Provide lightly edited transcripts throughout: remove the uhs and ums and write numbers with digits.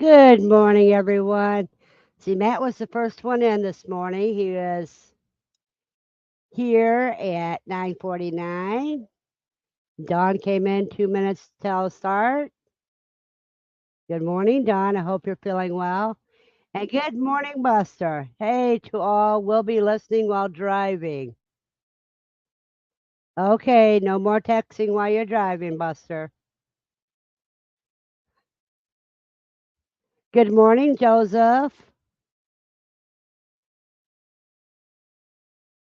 Good morning, everyone. See, Matt was the first one in this morning. He was here at 9:49. Dawn came in 2 minutes till start. Good morning, Dawn. I hope you're feeling well. And good morning, Buster. Hey to all. We'll be listening while driving. Okay, no more texting while you're driving, Buster. Good morning, Joseph.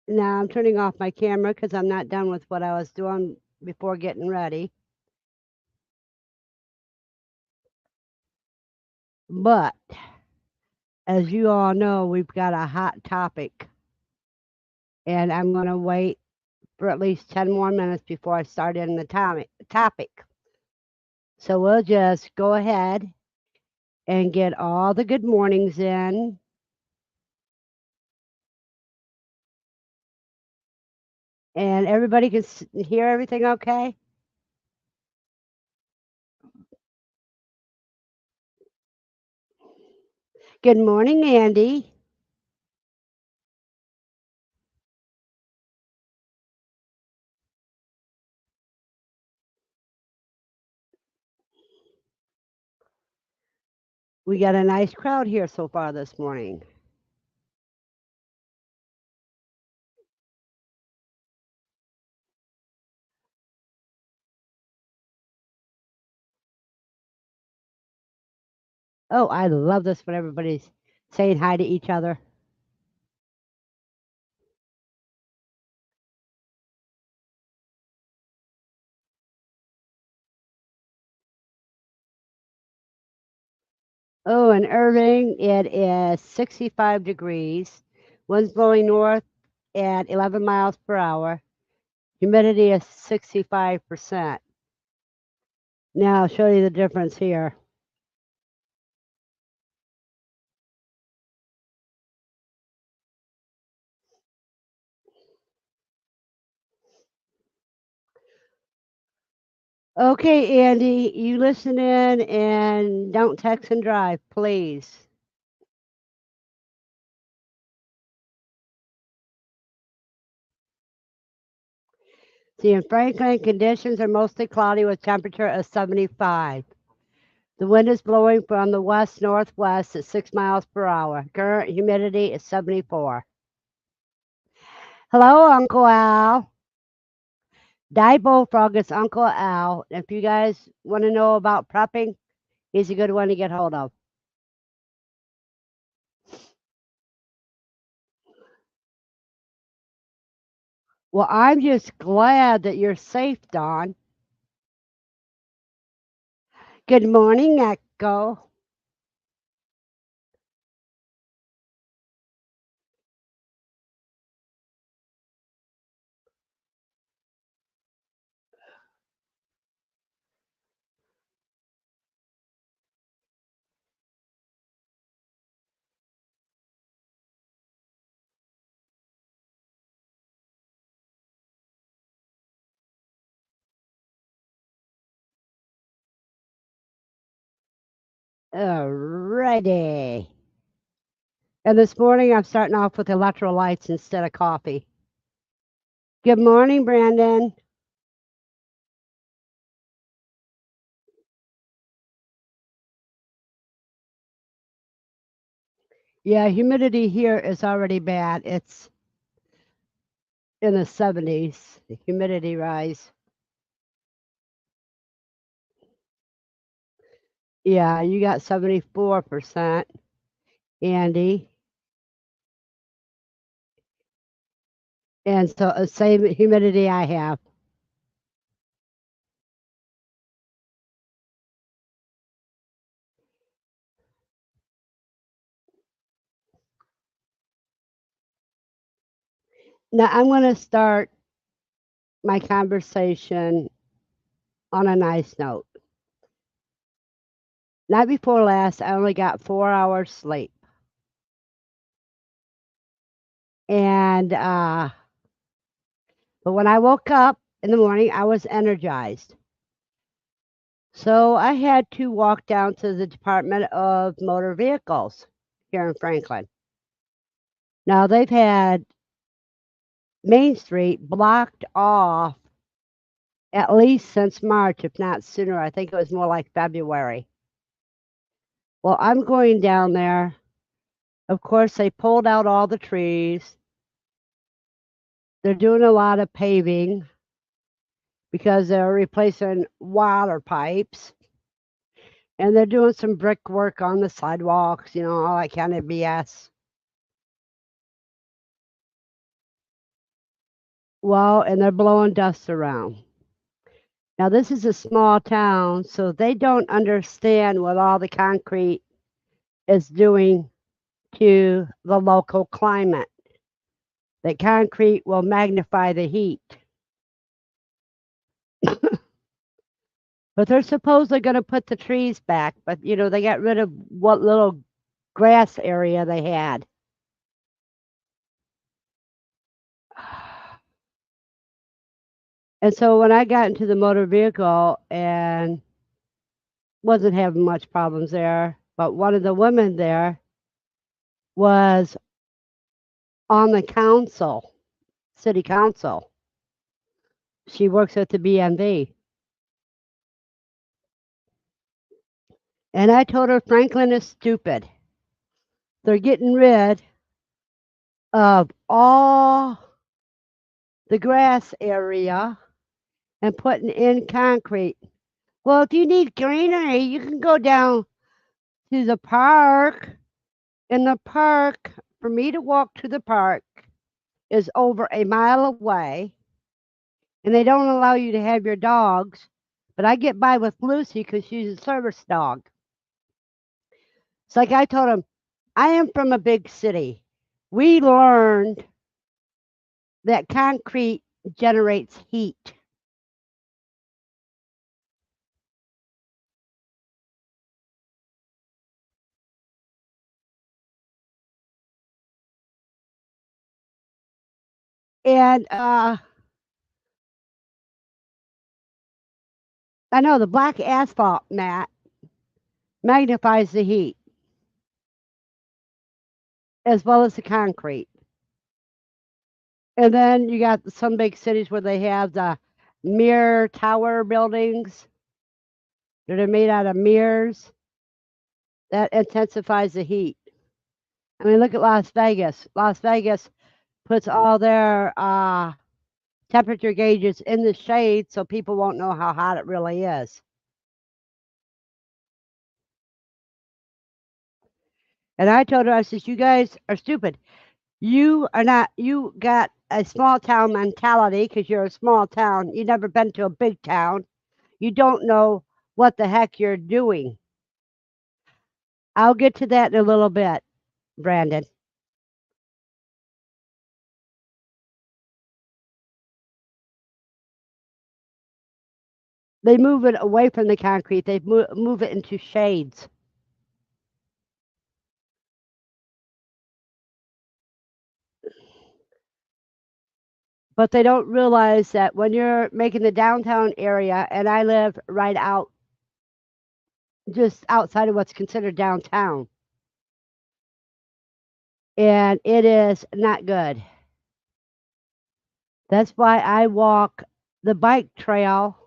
Now I'm turning off my camera because I'm not done with what I was doing before getting ready. But as you all know, we've got a hot topic, and I'm going to wait for at least 10 more minutes before I start in the topic. So we'll just go ahead and get all the good mornings in. And everybody can hear everything okay? Good morning, Andy. We got a nice crowd here so far this morning. Oh, I love this when everybody's saying hi to each other. Oh, in Irving, it is 65 degrees. Wind's blowing north at 11 miles per hour. Humidity is 65%. Now I'll show you the difference here. Okay, Andy, you listen in and don't text and drive, please. See, in Franklin, conditions are mostly cloudy with temperature of 75. The wind is blowing from the west northwest at 6 miles per hour. Current humidity is 74. Hello, Uncle Al. Die Bullfrog is Uncle Al. If you guys want to know about prepping, he's a good one to get hold of. Well, I'm just glad that you're safe, Don. Good morning, Echo. Alrighty. And this morning I'm starting off with electrolytes instead of coffee. Good morning, Brandon. Yeah, humidity here is already bad. It's in the 70s, the humidity rise. Yeah, you got 74%, Andy. And so same humidity I have. Now I'm going to start my conversation on a nice note. Night before last, I only got 4 hours sleep. And but when I woke up in the morning, I was energized. So I had to walk down to the Department of Motor Vehicles here in Franklin. Now they've had Main Street blocked off at least since March, if not sooner. I think it was more like February. Well, I'm going down there. Of course, they pulled out all the trees. They're doing a lot of paving because they're replacing water pipes. And they're doing some brickwork on the sidewalks, all that kind of BS. Well, and they're blowing dust around. Now, this is a small town, so they don't understand what all the concrete is doing to the local climate. That concrete will magnify the heat. But they're supposedly going to put the trees back, but they got rid of what little grass area they had. And so when I got into the motor vehicle and wasn't having much problems there, but one of the women there was on the council, city council. She works at the BMV. And I told her Franklin is stupid. They're getting rid of all the grass area and putting in concrete. Well, if you need greenery, you can go down to the park. And the park, for me to walk to the park, is over a mile away. And they don't allow you to have your dogs. But I get by with Lucy because she's a service dog. It's like I told him, I am from a big city. We learned that concrete generates heat. And I know the black asphalt mat magnifies the heat as well as the concrete. And then you got some big cities where they have the mirror tower buildings that are made out of mirrors that intensifies the heat. I mean, look at Las Vegas. Las Vegas puts all their temperature gauges in the shade so people won't know how hot it really is. And I told her, I said, you guys are stupid. You are not, you got a small town mentality because you're a small town. You've never been to a big town. You don't know what the heck you're doing. I'll get to that in a little bit, Brandon. They move it away from the concrete, they move it into shades. But they don't realize that when you're making the downtown area, and I live right out just outside of what's considered downtown, and it is not good. That's why I walk the bike trail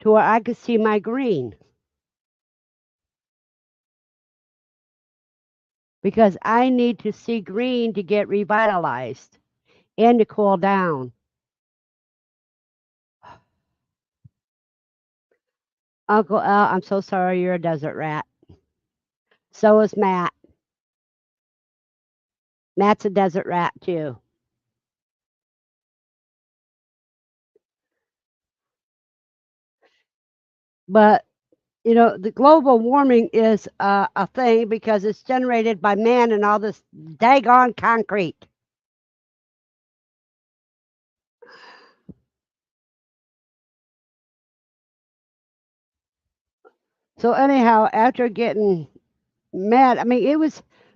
to where I can see my green because I need to see green to get revitalized and to cool down. Uncle Al, I'm so sorry you're a desert rat. So is Matt. Matt's a desert rat too. But the global warming is a thing because it's generated by man and all this daggone concrete. So anyhow, after getting mad, I mean,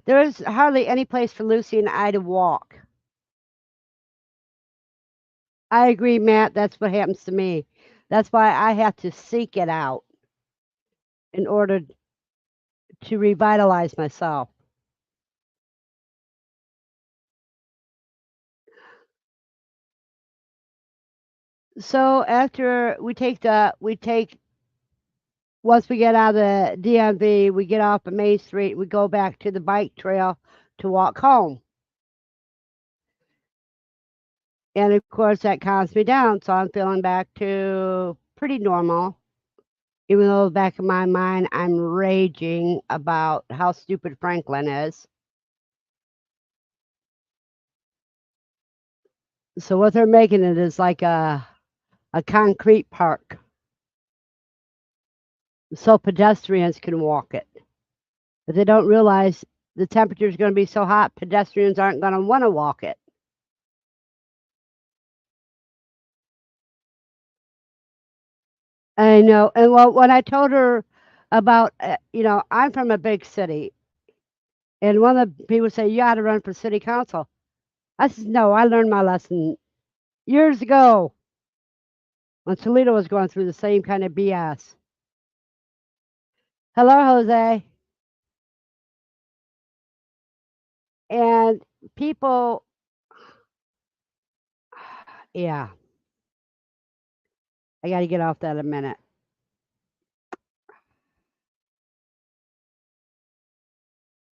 there was hardly any place for Lucy and I to walk. I agree, Matt. That's what happens to me. That's why I have to seek it out. in order to revitalize myself. So after we take once we get out of the DMV, we get off of Main Street, we go back to the bike trail to walk home. And of course, that calms me down. So I'm feeling back to pretty normal, even though back in my mind, I'm raging about how stupid Franklin is. So what they're making it is like a concrete park so pedestrians can walk it. But they don't realize the temperature is going to be so hot, pedestrians aren't going to want to walk it. I know. And well, when I told her about, I'm from a big city, and one of the people say, you ought to run for city council. I said, no, I learned my lesson years ago when Toledo was going through the same kind of BS. Hello, Jose. And people, yeah, I got to get off that in a minute.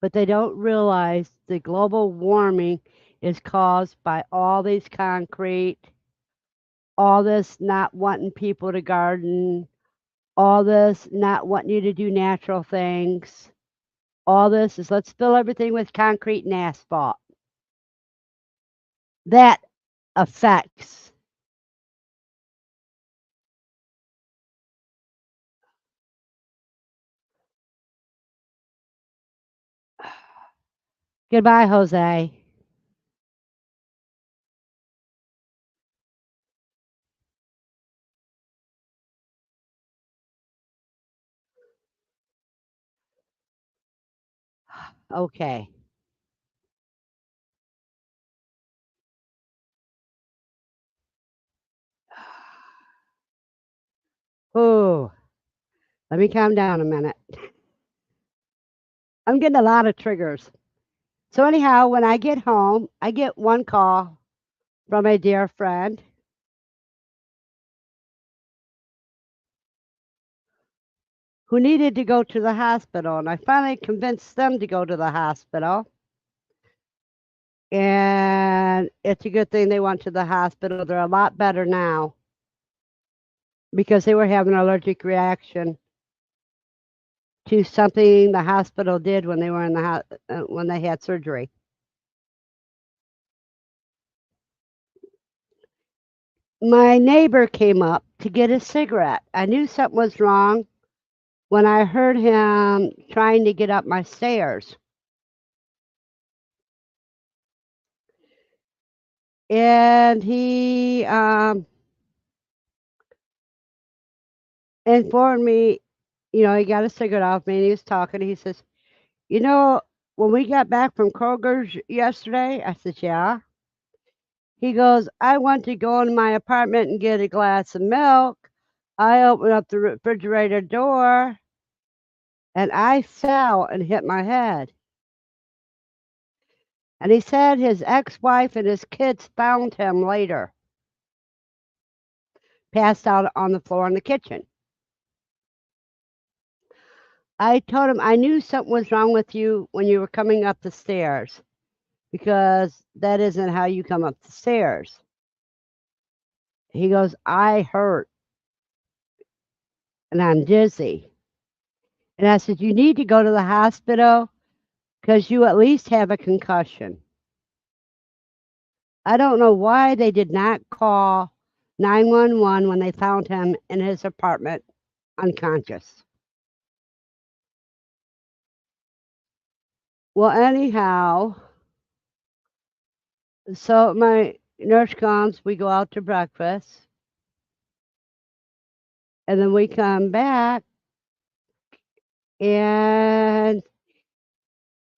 But they don't realize the global warming is caused by all these concrete, all this not wanting people to garden, all this not wanting you to do natural things. All this is let's fill everything with concrete and asphalt. That affects. Goodbye, Jose. Okay. Ooh, let me calm down a minute. I'm getting a lot of triggers. So, anyhow, when I get home, I get one call from a dear friend who needed to go to the hospital. And I finally convinced them to go to the hospital. And it's a good thing they went to the hospital. They're a lot better now because they were having an allergic reaction to something the hospital did when they were in the when they had surgery. My neighbor came up to get a cigarette. I knew something was wrong when I heard him trying to get up my stairs. And he informed me, he got a cigarette off me and he was talking. He says, when we got back from Kroger's yesterday, I said, yeah. He goes, I went to go in my apartment and get a glass of milk. I opened up the refrigerator door and I fell and hit my head. And he said his ex wife and his kids found him later, passed out on the floor in the kitchen. I told him I knew something was wrong with you when you were coming up the stairs because that isn't how you come up the stairs. He goes, I hurt and I'm dizzy. And I said, you need to go to the hospital because you at least have a concussion. I don't know why they did not call 911 when they found him in his apartment unconscious. Well, anyhow, so my nurse comes, we go out to breakfast, and then we come back, and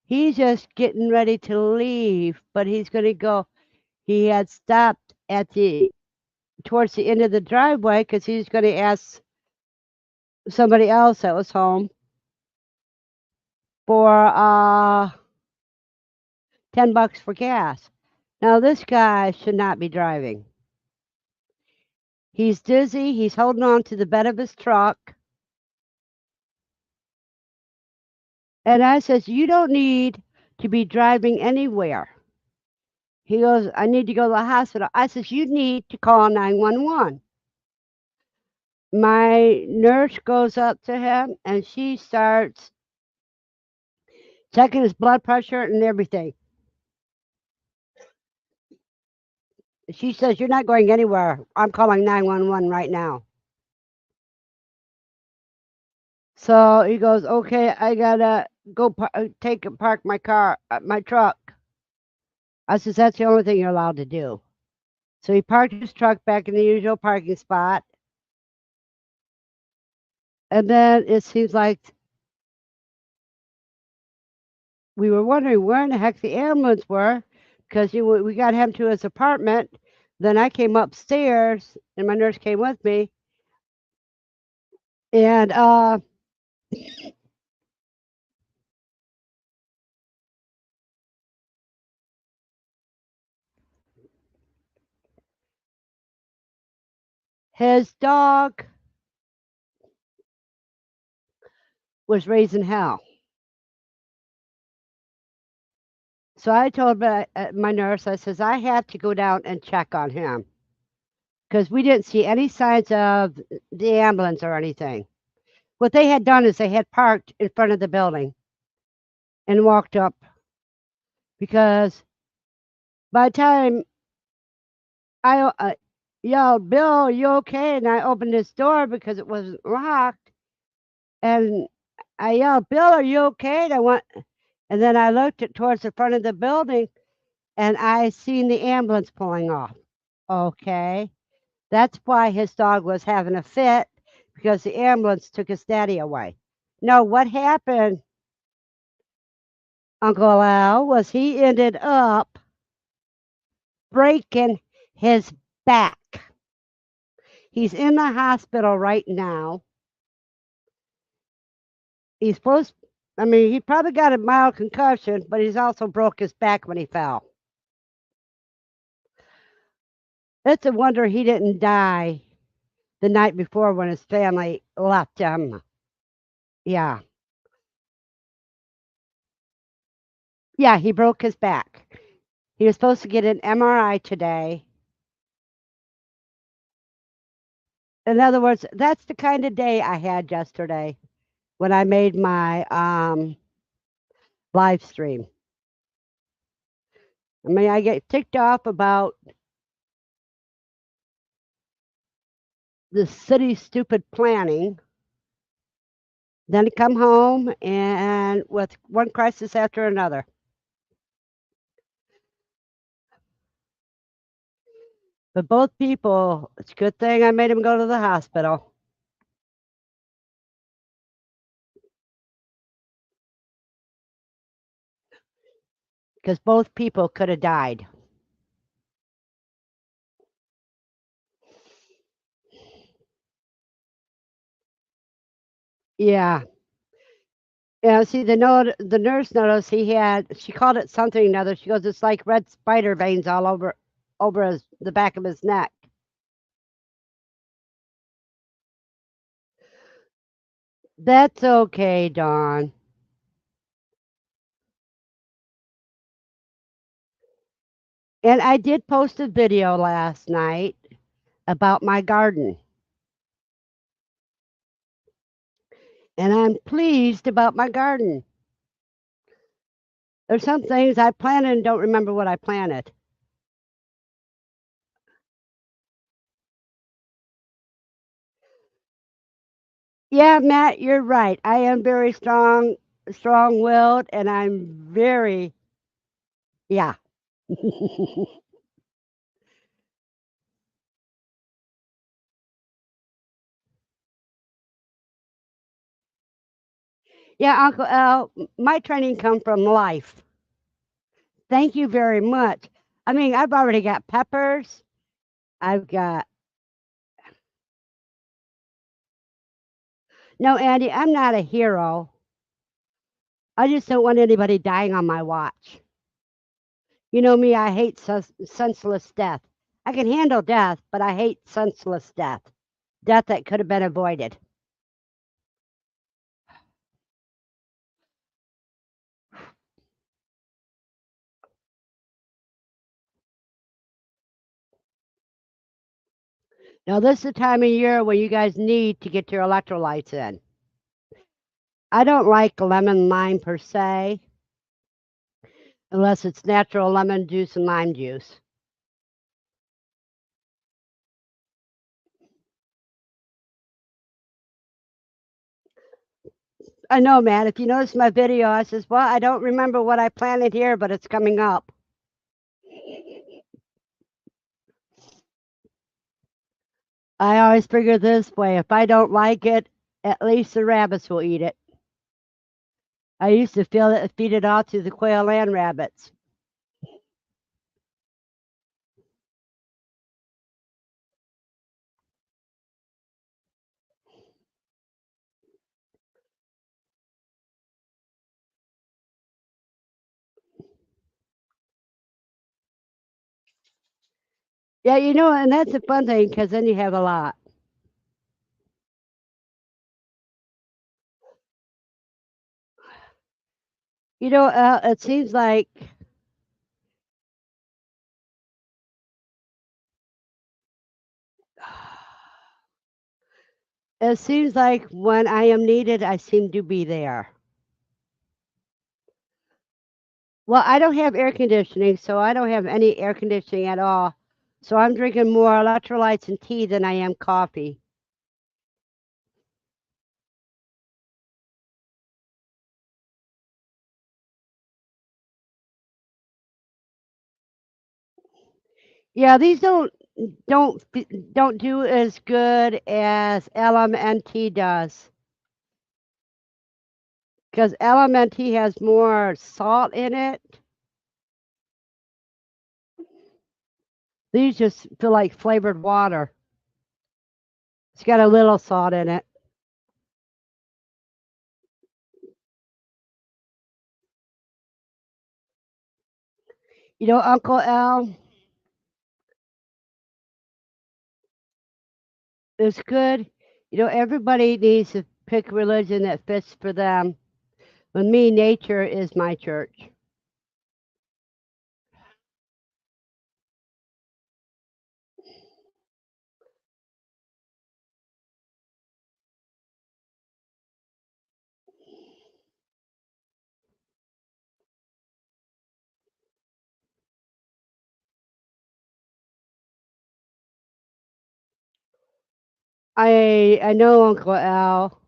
he's just getting ready to leave, but he's going to go. He had stopped towards the end of the driveway because he's going to ask somebody else that was home for $10 for gas. Now this guy should not be driving. He's dizzy. He's holding on to the bed of his truck. And I says, you don't need to be driving anywhere. He goes, I need to go to the hospital. I says, you need to call 911. My nurse goes up to him and she starts checking his blood pressure and everything. She says, you're not going anywhere. I'm calling 911 right now. So he goes, okay, I gotta go park my car, my truck. I says, that's the only thing you're allowed to do. So he parked his truck back in the usual parking spot. And then it seems like we were wondering where in the heck the ambulance were because we got him to his apartment. Then I came upstairs and my nurse came with me. And his dog was raising hell. So I told my nurse, I says, I have to go down and check on him because we didn't see any signs of the ambulance or anything. What they had done is they had parked in front of the building and walked up because by the time I yelled, Bill, are you okay? And I opened his door because it wasn't locked. And I yelled, Bill, are you okay? And then I looked towards the front of the building and I seen the ambulance pulling off. Okay. That's why his dog was having a fit because the ambulance took his daddy away. No, what happened, Uncle Al, was he ended up breaking his back. He's in the hospital right now. He's supposed, I mean, he probably got a mild concussion, but he's also broke his back when he fell. It's a wonder he didn't die the night before when his family left him. Yeah. Yeah, he broke his back. He was supposed to get an MRI today. In other words, that's the kind of day I had yesterday when I made my live stream. I mean, I get ticked off about the city's stupid planning. Then I come home and with one crisis after another. But both people, it's a good thing I made them go to the hospital because both people could have died. Yeah. Yeah, see, the nurse noticed she called it something or another. She goes, it's like red spider veins all over the back of his neck. That's okay, Dawn. And I did post a video last night about my garden. And I'm pleased about my garden. There's some things I planted and don't remember what I planted. Yeah, Matt, you're right. I am very strong-willed, and I'm very, yeah. Yeah, Uncle L, my training come from life. Thank you very much. I mean, I've already got peppers. I've got no, Andy. I'm not a hero. I just don't want anybody dying on my watch. You know me, I hate senseless death. I can handle death, but I hate senseless death. Death that could have been avoided. Now, this is the time of year when you guys need to get your electrolytes in. I don't like lemon lime per se, unless it's natural lemon juice and lime juice. I know, man. If you notice my video, I says, well, I don't remember what I planted here, but it's coming up. I always figure this way. If I don't like it, at least the rabbits will eat it. I used to feed it out to the quail and rabbits. Yeah, and that's a fun thing because then you have a lot. It seems like when I am needed, I seem to be there. Well, I don't have air conditioning, so I don't have any air conditioning at all. So I'm drinking more electrolytes and tea than I am coffee. Yeah, these don't don't do as good as LMNT does because LMNT has more salt in it. These just feel like flavored water. It's got a little salt in it. Uncle Al is good. Everybody needs to pick religion that fits for them. With me, nature is my church. I know Uncle Al.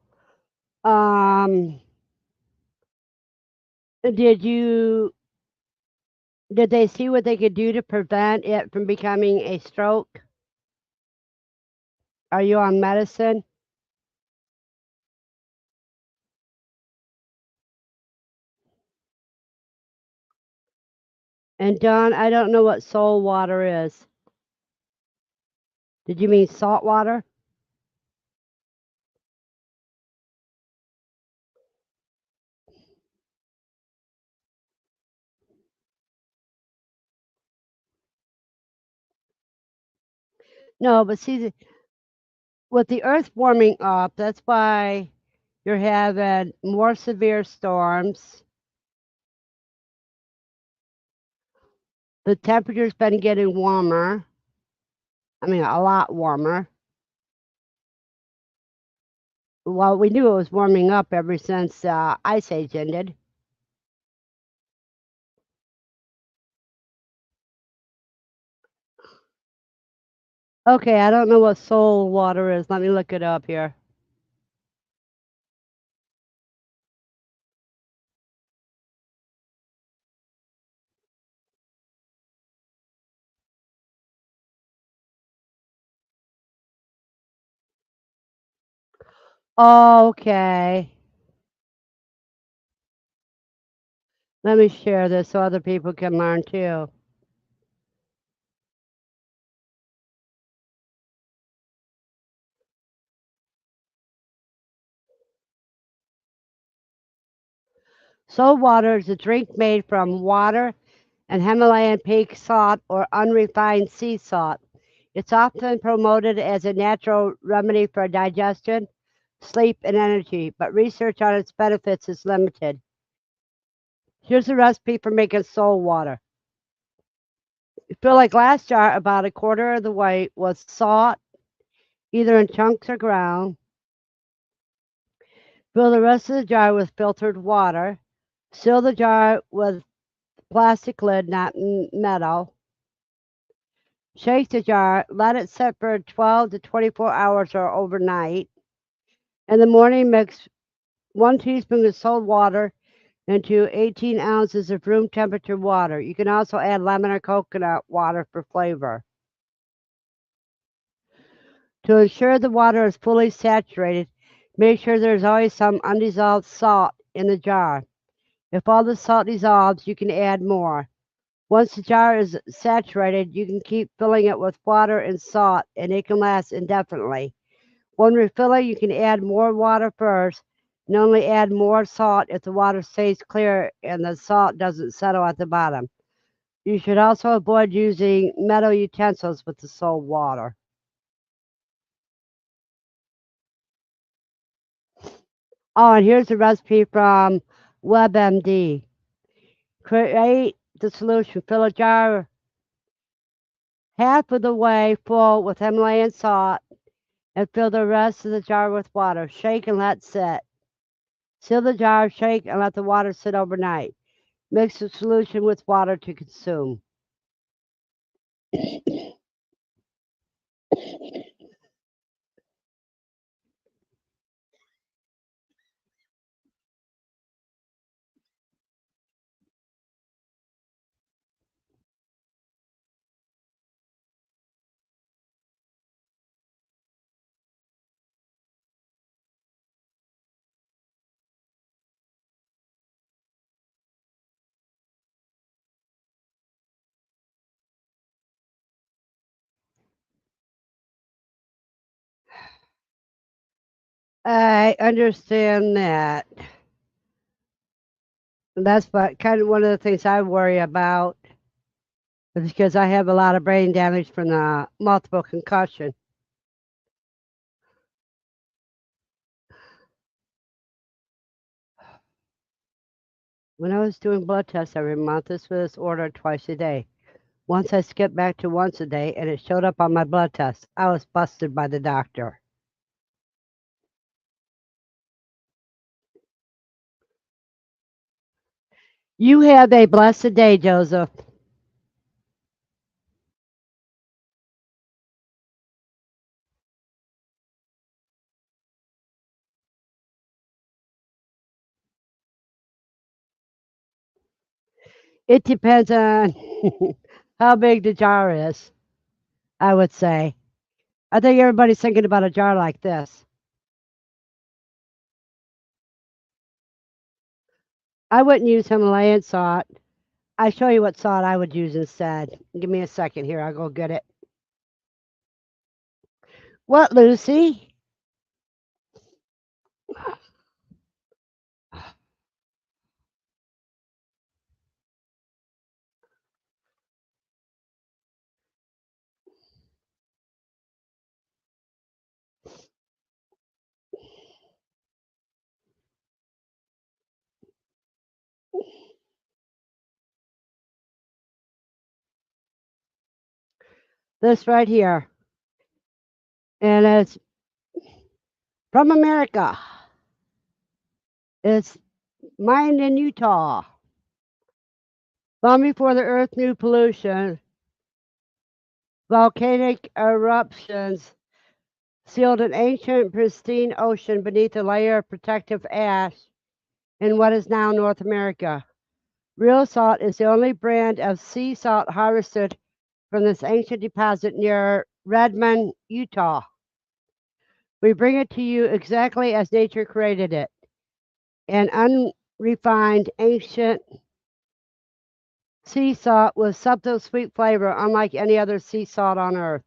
Um, did you did they see what they could do to prevent it from becoming a stroke? Are you on medicine? And Don, I don't know what soul water is. Did you mean salt water? No, but see, with the earth warming up, that's why you're having more severe storms. The temperature's been getting warmer. I mean, a lot warmer. Well, we knew it was warming up ever since Ice Age ended. Okay, I don't know what soul water is. Let me look it up here. Okay. Let me share this so other people can learn too. Salt water is a drink made from water and Himalayan pink salt or unrefined sea salt. It's often promoted as a natural remedy for digestion, sleep, and energy, but research on its benefits is limited. Here's a recipe for making salt water. Fill a glass jar about a quarter of the way with salt, either in chunks or ground. Fill the rest of the jar with filtered water. Seal the jar with plastic lid, not metal. Shake the jar. Let it sit for 12 to 24 hours or overnight. In the morning, mix 1 teaspoon of salt water into 18 ounces of room temperature water. You can also add lemon or coconut water for flavor. To ensure the water is fully saturated, make sure there's always some undissolved salt in the jar. If all the salt dissolves, you can add more. Once the jar is saturated, you can keep filling it with water and salt, and it can last indefinitely. When refilling, you can add more water first, and only add more salt if the water stays clear and the salt doesn't settle at the bottom. You should also avoid using metal utensils with the salt water. Oh, and here's a recipe from WebMD. Create the solution. Fill a jar half of the way full with Himalayan salt and fill the rest of the jar with water. Shake and let sit. Seal the jar, shake, and let the water sit overnight. Mix the solution with water to consume. I understand that. That's what kind of one of the things I worry about is because I have a lot of brain damage from the multiple concussion. When I was doing blood tests every month, this was ordered twice a day. Once I skipped back to once a day and it showed up on my blood test. I was busted by the doctor. You have a blessed day, Joseph. It depends on how big the jar is, I would say. I think everybody's thinking about a jar like this. I wouldn't use Himalayan salt. I show you what salt I would use instead. Give me a second here. I'll go get it. What, Lucy? This right here. And it's from America. It's mined in Utah. Long before the earth knew pollution, volcanic eruptions sealed an ancient, pristine ocean beneath a layer of protective ash in what is now North America. Real salt is the only brand of sea salt harvested from this ancient deposit near Redmond, Utah. We bring it to you exactly as nature created it, an unrefined, ancient sea salt with subtle sweet flavor, unlike any other sea salt on earth.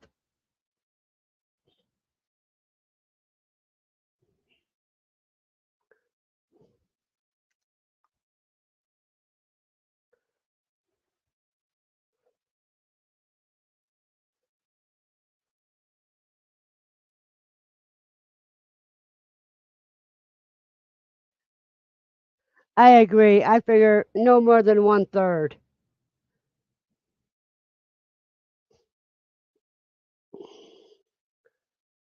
I agree. I figure no more than 1/3.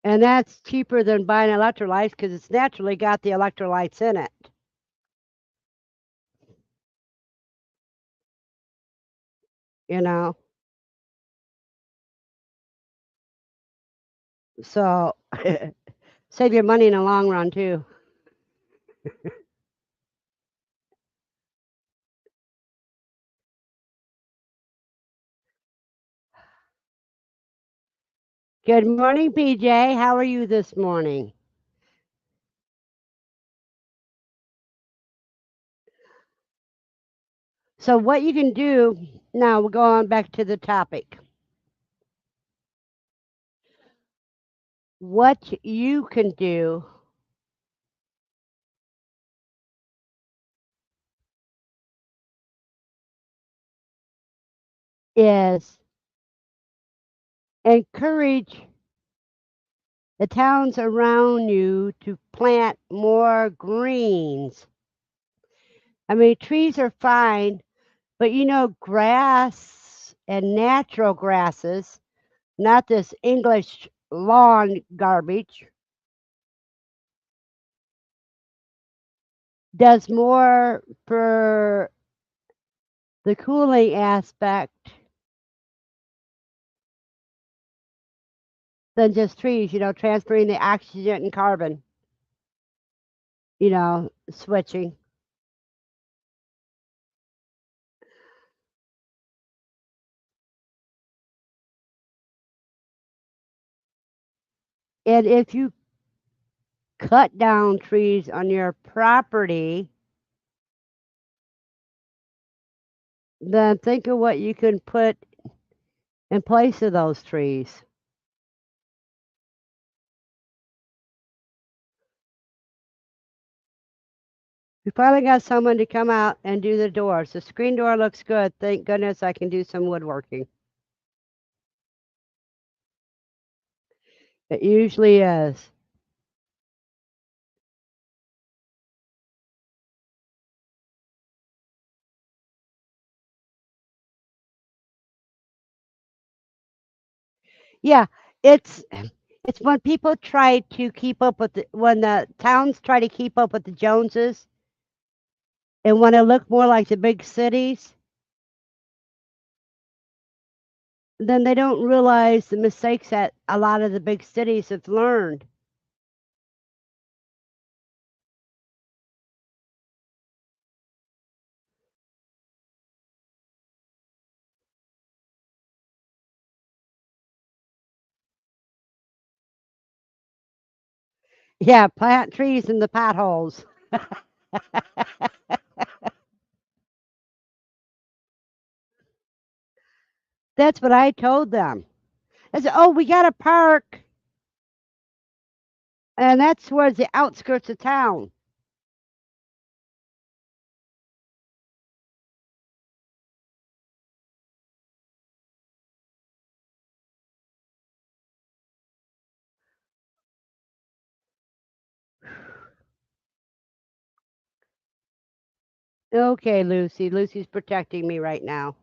And that's cheaper than buying electrolytes because it's naturally got the electrolytes in it, you know? So save your money in the long run, too. Good morning, PJ. How are you this morning? So, what you can do now, we'll go on back to the topic. What you can do is encourage the towns around you to plant more greens. I mean, trees are fine, but grass and natural grasses, not this English lawn garbage, does more for the cooling aspect than just trees, transferring the oxygen and carbon, switching. And if you cut down trees on your property, then think of what you can put in place of those trees. We finally got someone to come out and do the doors. The screen door looks good. Thank goodness I can do some woodworking. It usually is. Yeah, it's it's when people try to keep up with when the towns try to keep up with the Joneses and want to look more like the big cities, then they don't realize the mistakes that a lot of the big cities have learned. Yeah, plant trees in the potholes. That's what I told them. I said, "Oh, we got a park, and that's towards the outskirts of town." Okay, Lucy. Lucy's protecting me right now.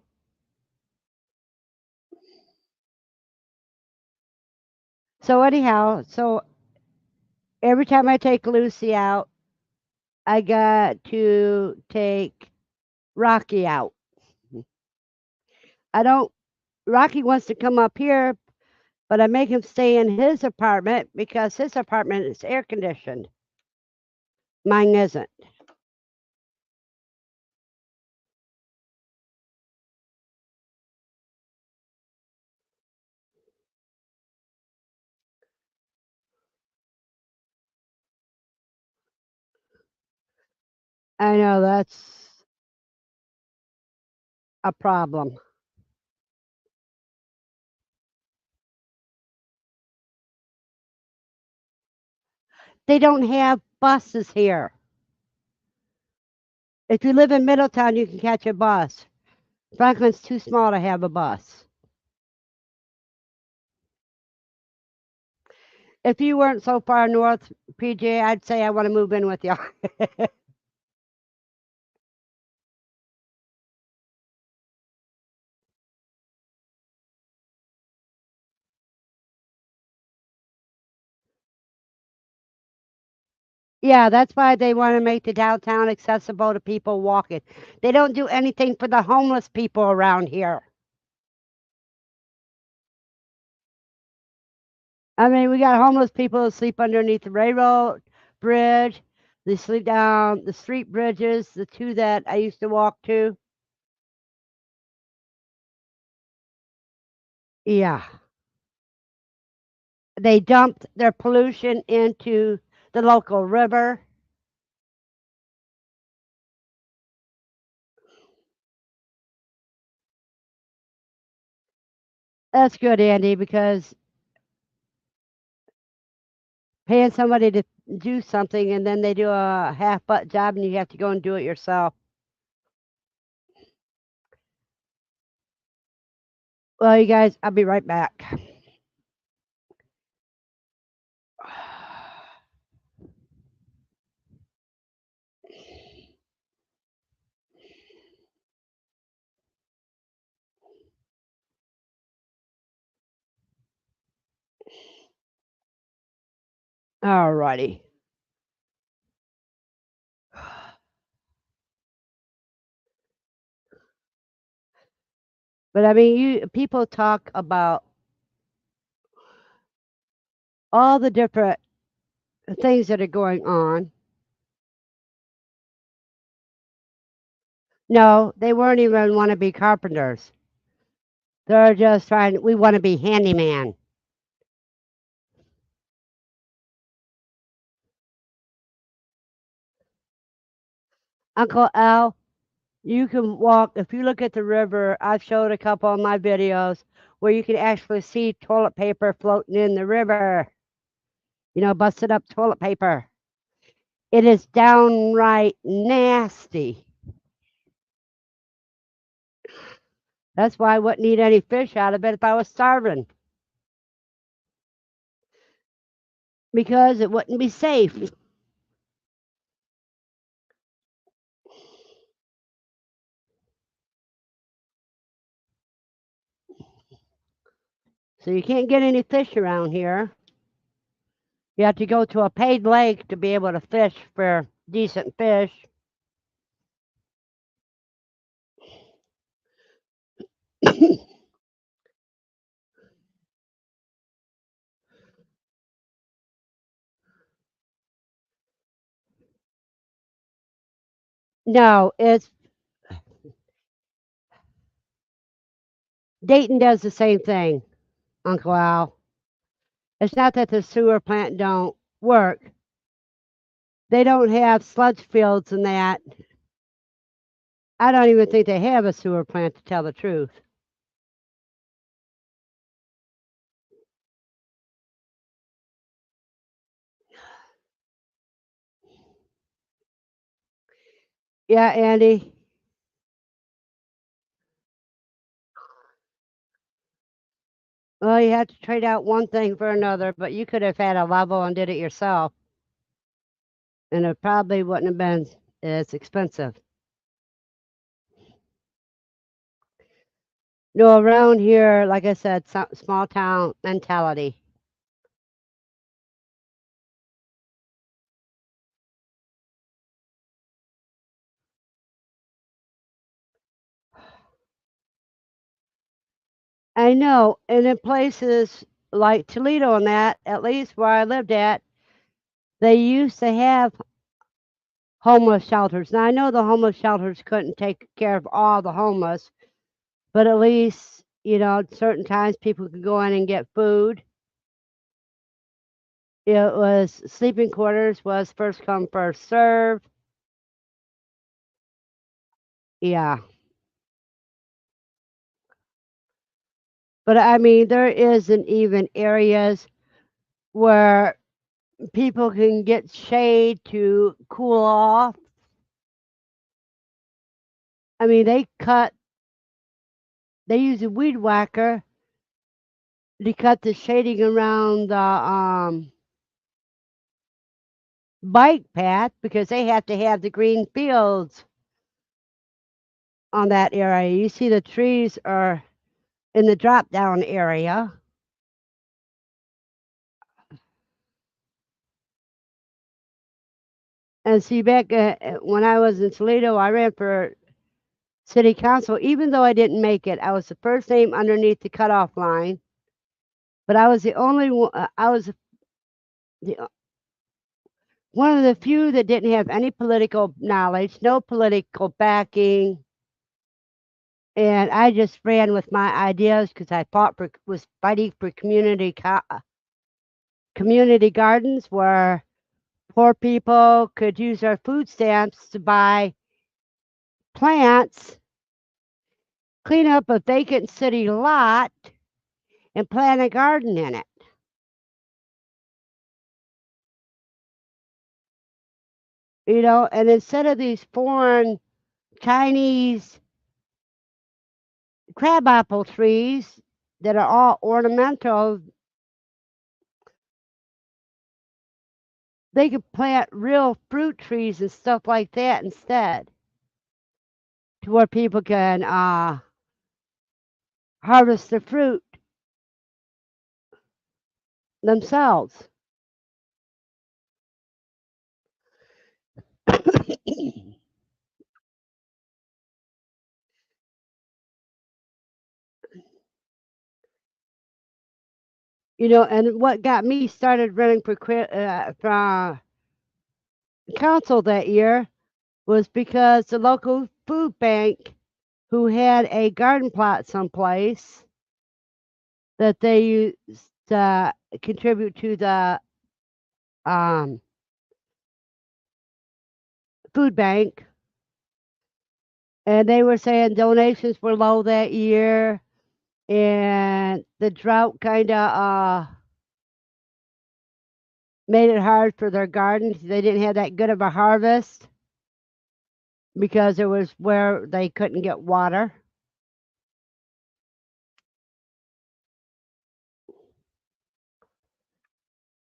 So anyhow, so every time I take Lucy out, I got to take Rocky out. I don't. Rocky wants to come up here, but I make him stay in his apartment because his apartment is air conditioned. Mine isn't. I know that's a problem. They don't have buses here. If you live in Middletown, you can catch a bus. Franklin's too small to have a bus. If you weren't so far north, PJ, I'd say I want to move in with you. Yeah, that's why they want to make the downtown accessible to people walking. They don't do anything for the homeless people around here. I mean, we got homeless people who sleep underneath the railroad bridge. They sleep down the street bridges, the two that I used to walk to. Yeah. They dumped their pollution into the local river. That's good, Andy, because paying somebody to do something and then they do a half butt job and you have to go and do it yourself. Well, you guys, I'll be right back. Alrighty. But I mean, you people talk about all the different things that are going on. No, they weren't even want to be carpenters. They're just trying. We want to be handyman. Uncle Al, you can walk. If you look at the river, I've showed a couple of my videos where you can actually see toilet paper floating in the river. You know, busted up toilet paper. It is downright nasty. That's why I wouldn't eat any fish out of it if I was starving, because it wouldn't be safe. So you can't get any fish around here. You have to go to a paid lake to be able to fish for decent fish. No, it's Dayton does the same thing, Uncle Al. It's not that the sewer plant don't work. They don't have sludge fields and that. I don't even think they have a sewer plant to tell the truth. Yeah, Andy. Well, you have to trade out one thing for another, but you could have had a level and did it yourself, and it probably wouldn't have been as expensive. No, around here, like I said, small town mentality. I know, and in places like Toledo and that, at least where I lived at, they used to have homeless shelters. Now I know the homeless shelters couldn't take care of all the homeless, but at least, at certain times people could go in and get food. It was sleeping quarters was first come, first serve. Yeah. But I mean, there isn't even areas where people can get shade to cool off. I mean, they use a weed whacker to cut the shading around the bike path because they have to have the green fields on that area. You see the trees are in the drop down area. And see, back when I was in Toledo, I ran for city council. Even though I didn't make it, I was the first name underneath the cutoff line. But I was the only one. I was the, one of the few that didn't have any political knowledge, no political backing, and I just ran with my ideas because I was fighting for community gardens where poor people could use their food stamps to buy plants, clean up a vacant city lot, and plant a garden in it. And instead of these foreign Chinese crabapple trees that are all ornamental, they could plant real fruit trees and stuff like that instead, to where people can harvest the fruit themselves. And what got me started running for council that year was because the local food bank, who had a garden plot someplace that they used to contribute to the um, food bank, and they were saying donations were low that year, and the drought kind of made it hard for their gardens. They didn't have that good of a harvest because it was where they couldn't get water.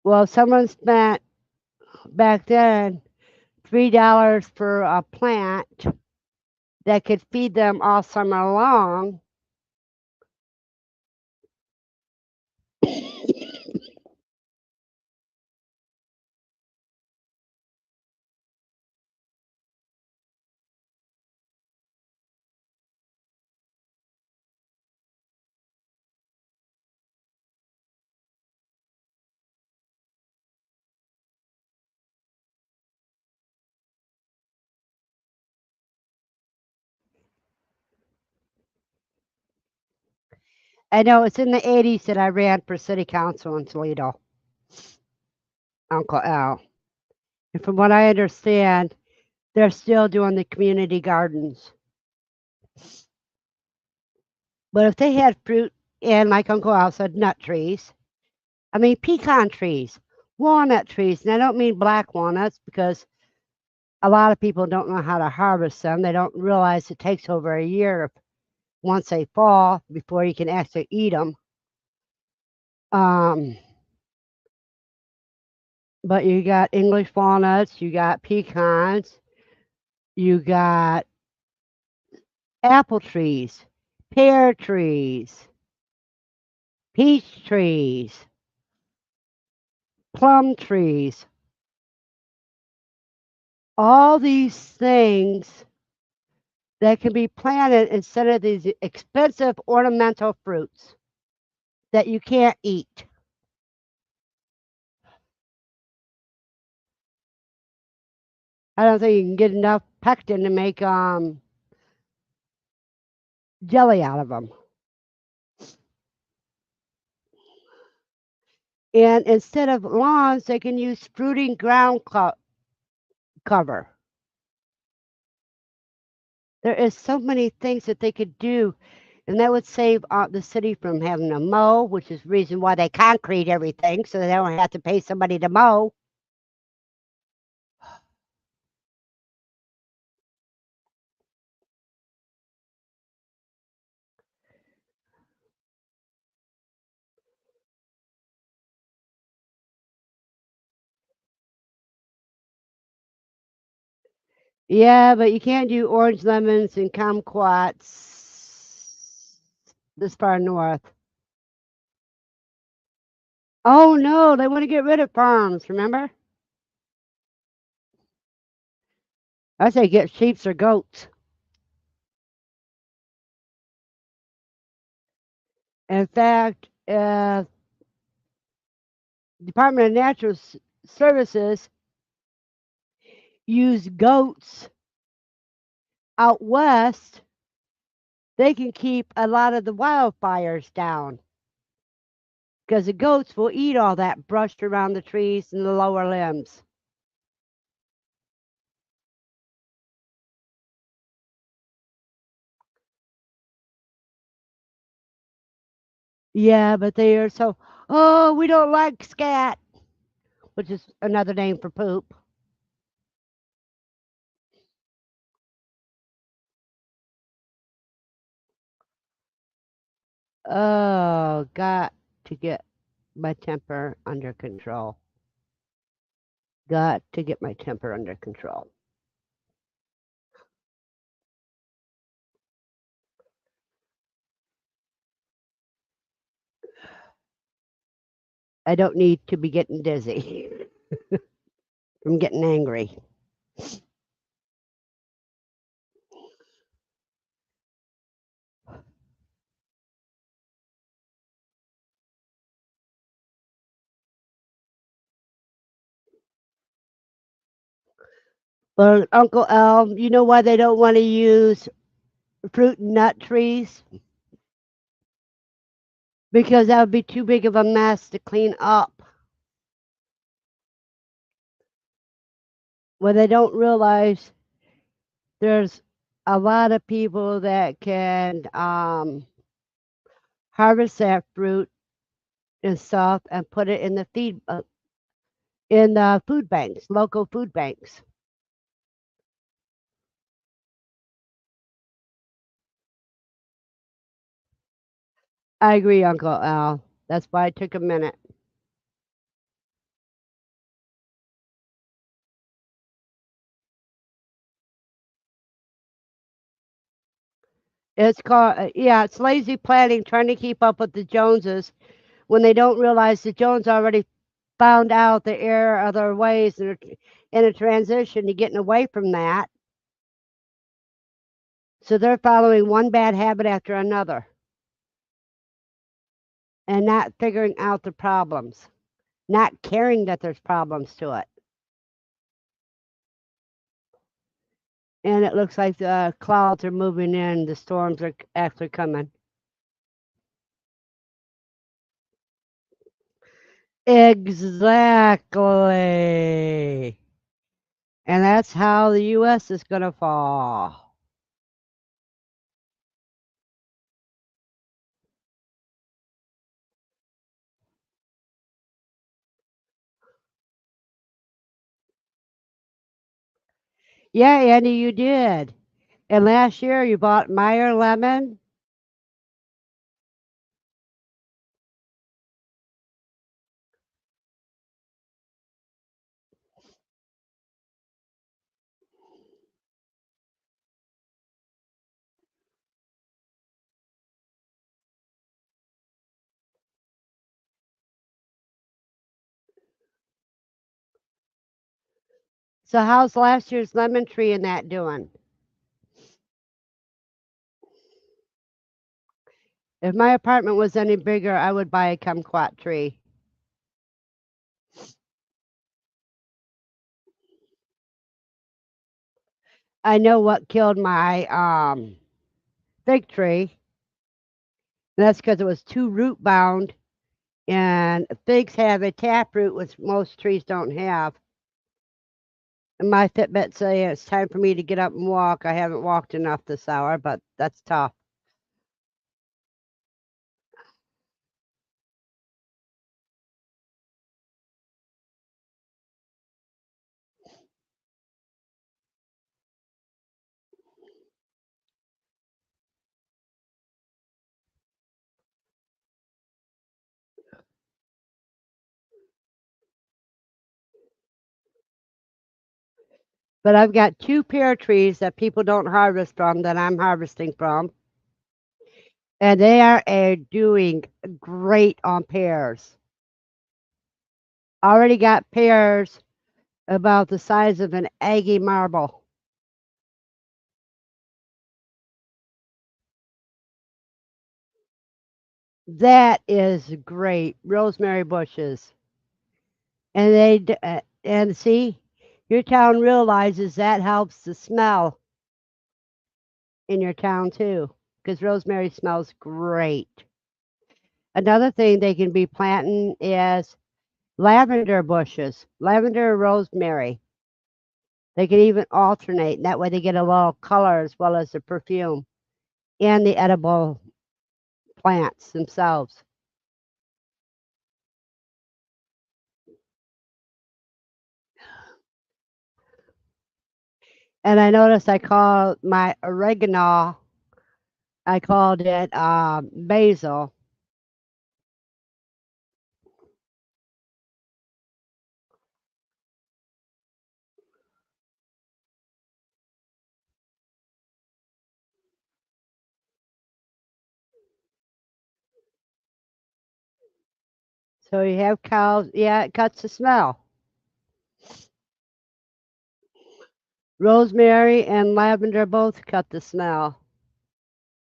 Well, someone spent back then $3 for a plant that could feed them all summer long. I know it's in the 80s that I ran for city council in Toledo, Uncle Al. And from what I understand, they're still doing the community gardens. But if they had fruit and, like Uncle Al said, nut trees, I mean, pecan trees, walnut trees, and I don't mean black walnuts because a lot of people don't know how to harvest them. They don't realize it takes over a year once they fall before you can actually eat them. Um, but you got English walnuts, you got pecans, you got apple trees, pear trees, peach trees, plum trees, all these things that can be planted instead of these expensive ornamental fruits that you can't eat. I don't think you can get enough pectin to make jelly out of them. And instead of lawns, they can use fruiting cover. There is so many things that they could do, and that would save the city from having to mow, which is the reason why they concrete everything, so they don't have to pay somebody to mow. Yeah, but you can't do orange lemons and kumquats this far north. Oh no, they want to get rid of farms, remember? I say get sheep or goats. In fact, Department of Natural Services use goats out west. They can keep a lot of the wildfires down because the goats will eat all that brush around the trees and the lower limbs. Yeah, but they are so, oh, we don't like scat, which is another name for poop. Oh, got to get my temper under control. Got to get my temper under control. I don't need to be getting dizzy from getting angry. But Uncle Al, you know why they don't want to use fruit and nut trees? Because that would be too big of a mess to clean up. What they don't realize, there's a lot of people that can harvest that fruit and stuff and put it in the in the food banks, local food banks. I agree, Uncle Al. That's why it took a minute. It's called, yeah, it's lazy planning, trying to keep up with the Joneses when they don't realize the Jones already found out there are other ways and are in a transition to getting away from that. So they're following one bad habit after another and not figuring out the problems, not caring that there's problems to it. And it looks like the clouds are moving in, the storms are actually coming. Exactly. And that's how the US is going to fall. Yeah, Andy, you did. And last year you bought Meyer lemon. So how's last year's lemon tree and that doing? If my apartment was any bigger, I would buy a kumquat tree. I know what killed my fig tree. And that's because it was too root bound, and figs have a taproot, which most trees don't have. And my Fitbit say it's time for me to get up and walk. I haven't walked enough this hour, but that's tough. But I've got two pear trees that people don't harvest from that I'm harvesting from, and they are doing great on pears. Already got pears about the size of an eggy marble. That is great. Rosemary bushes. And and see, your town realizes that helps the smell in your town too, because rosemary smells great. Another thing they can be planting is lavender bushes, lavender and rosemary. They can even alternate, and that way they get a little color as well as the perfume and the edible plants themselves. And I noticed I called my oregano, I called it basil. So you have cows, yeah, it cuts the smell. Rosemary and lavender both cut the smell.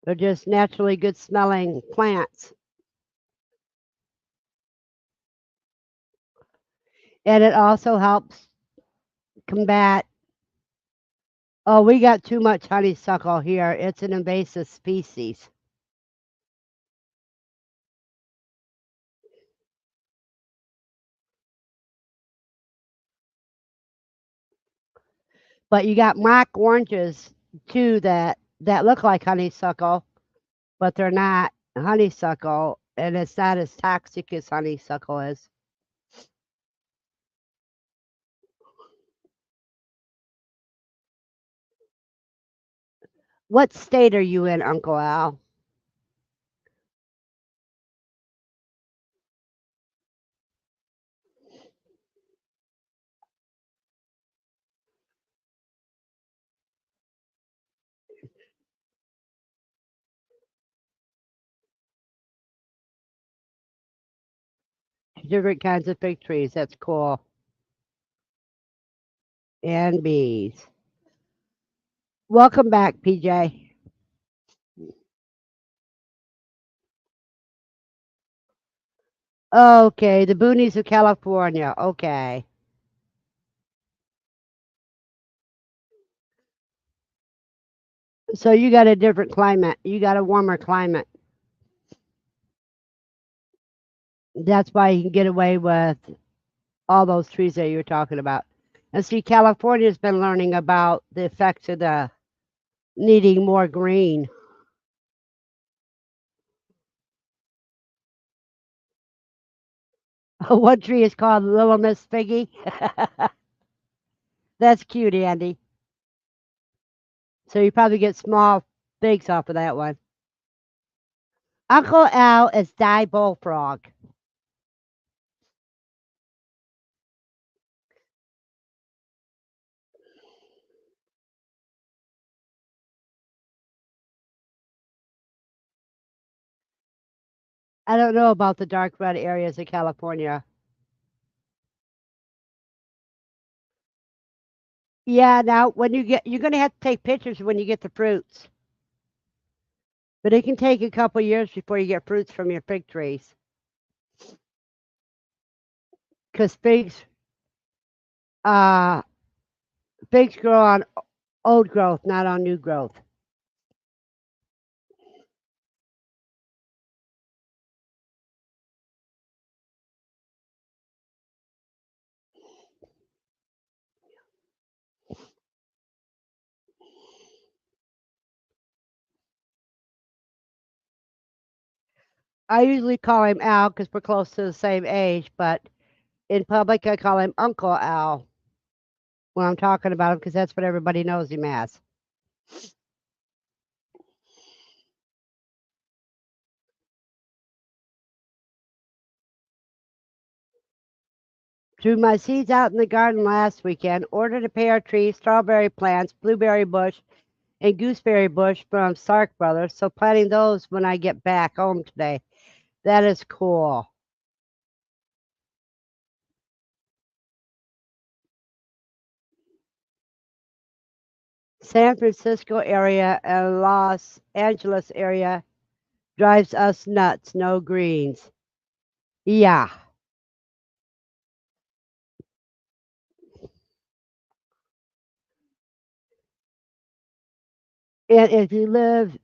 They're just naturally good smelling plants. And it also helps combat. Oh, we got too much honeysuckle here. It's an invasive species. But you got mock oranges too that look like honeysuckle, but they're not honeysuckle, and it's not as toxic as honeysuckle is. What state are you in, Uncle Al? Different kinds of fig trees. That's cool. And bees. Welcome back, PJ. Okay, the boonies of California. Okay. So you got a different climate. You got a warmer climate. That's why you can get away with all those trees that you were talking about. And see, California's been learning about the effects of the needing more green. One tree is called Little Miss Piggy. That's cute, Andy. So you probably get small figs off of that one. Uncle Al is die bullfrog. I don't know about the dark red areas of California. Yeah, now when you're gonna have to take pictures when you get the fruits. But it can take a couple years before you get fruits from your fig trees. Because uh, figs grow on old growth, not on new growth. I usually call him Al because we're close to the same age, but in public I call him Uncle Al when I'm talking about him because that's what everybody knows him as. Threw my seeds out in the garden last weekend, ordered a pear tree, strawberry plants, blueberry bush, and gooseberry bush from Stark Brothers, so planting those when I get back home today. That is cool. San Francisco area and Los Angeles area Drives us nuts. No greens. Yeah. And if you live,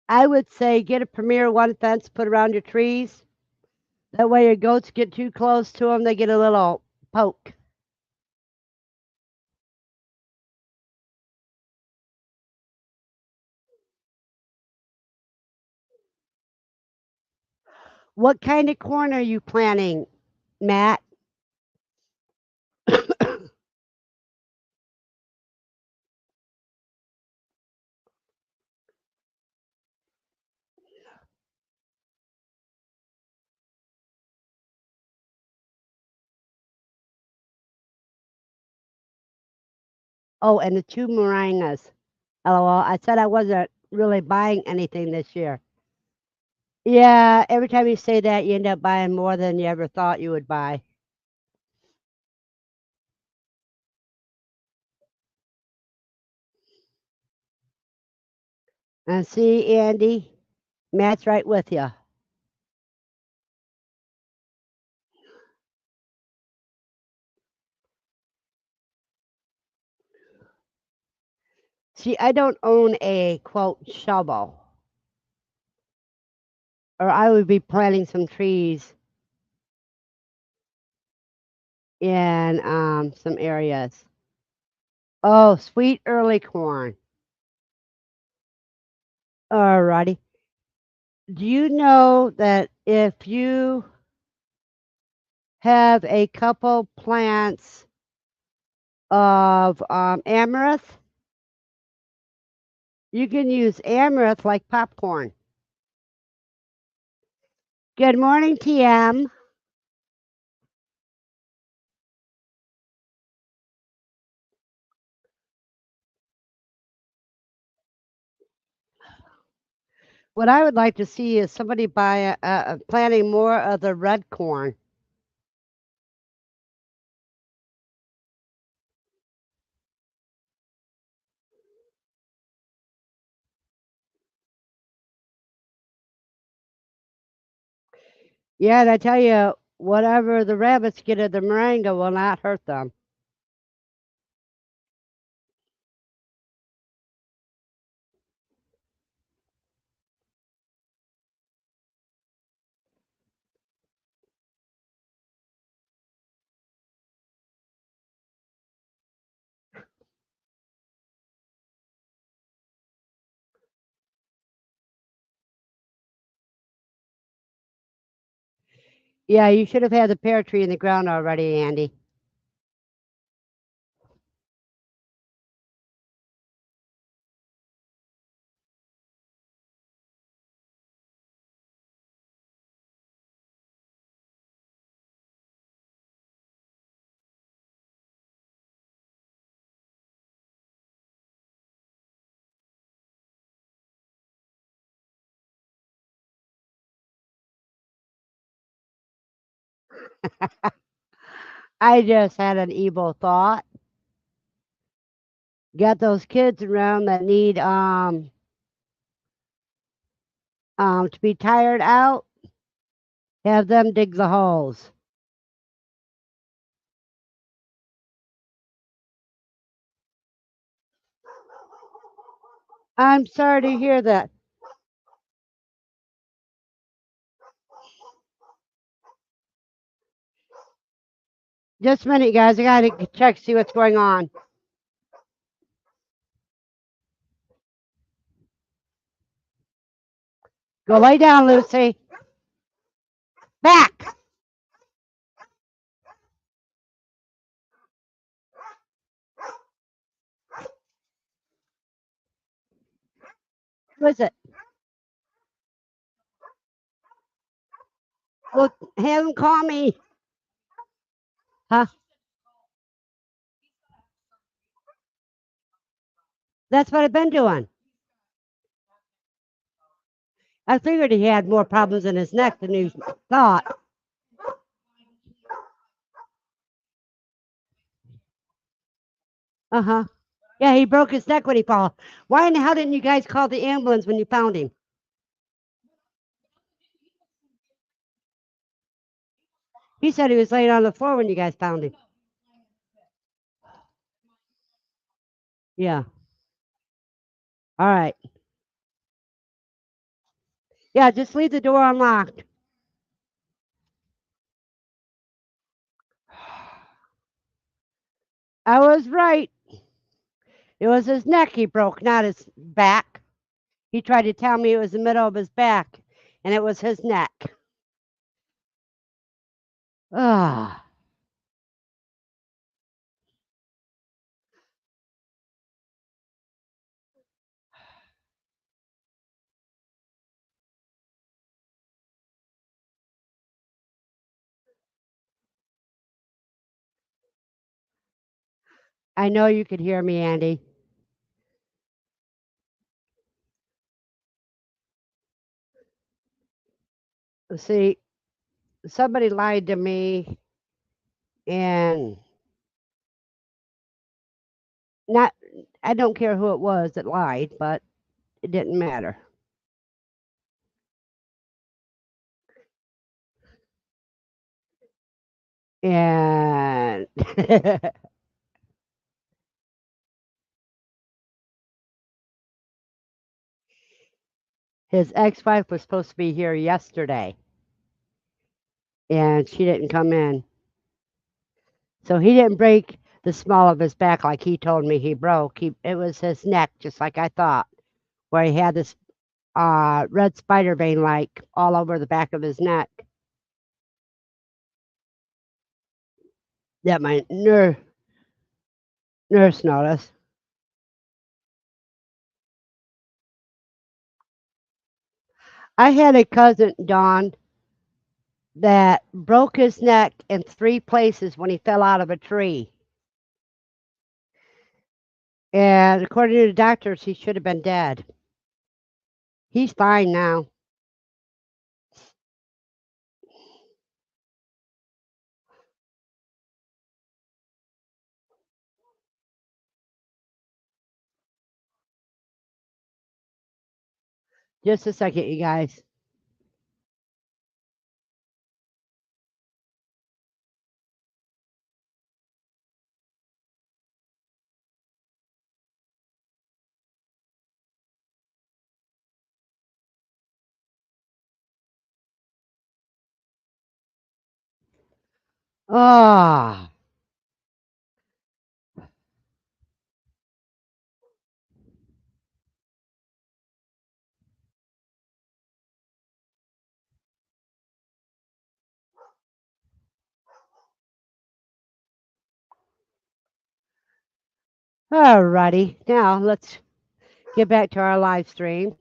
I would say get a Premier One fence, put around your trees. That way your goats get too close to them, they get a little poke. What kind of corn are you planting, Matt? Oh, and the two moringas. LOL. I said I wasn't really buying anything this year. Yeah, every time you say that, you end up buying more than you ever thought you would buy. And see, Andy, Matt's right with you. See, I don't own a quote shovel, or I would be planting some trees in some areas. Oh, sweet early corn. Alrighty. Do you know that if you have a couple plants of amaranth, you can use amaranth like popcorn? Good morning, TM. What I would like to see is somebody buy planting more of the red corn. Yeah, and I tell you, whatever the rabbits get of the moringa will not hurt them. Yeah, you should have had the pear tree in the ground already, Andy. I just had an evil thought. Got those kids around that need to be tired out. Have them dig the holes. I'm sorry to hear that. Just a minute, guys. I gotta check see what's going on. Go lay down, Lucy. Back. Who is it? Well, have him call me. Huh? That's what I've been doing. I figured he had more problems in his neck than he thought. Uh-huh. Yeah, he broke his neck when he fell. Why in the hell didn't you guys call the ambulance when you found him? He said he was laying on the floor when you guys found him. Yeah. All right. Yeah, just leave the door unlocked. I was right. It was his neck he broke, not his back. He tried to tell me it was the middle of his back, and it was his neck. Ah, I know you could hear me, Andy. See, somebody lied to me, and not, I don't care who it was that lied, but it didn't matter. And his ex-wife was supposed to be here yesterday, and she didn't come in. So he didn't break the small of his back like he told me he broke. It was his neck, just like I thought, where he had this red spider vein like all over the back of his neck that my nurse noticed. I had a cousin, Don, that broke his neck in 3 places when he fell out of a tree. And according to the doctors, he should have been dead. He's fine now. Just a second, you guys. Oh, alrighty. Now let's get back to our live stream.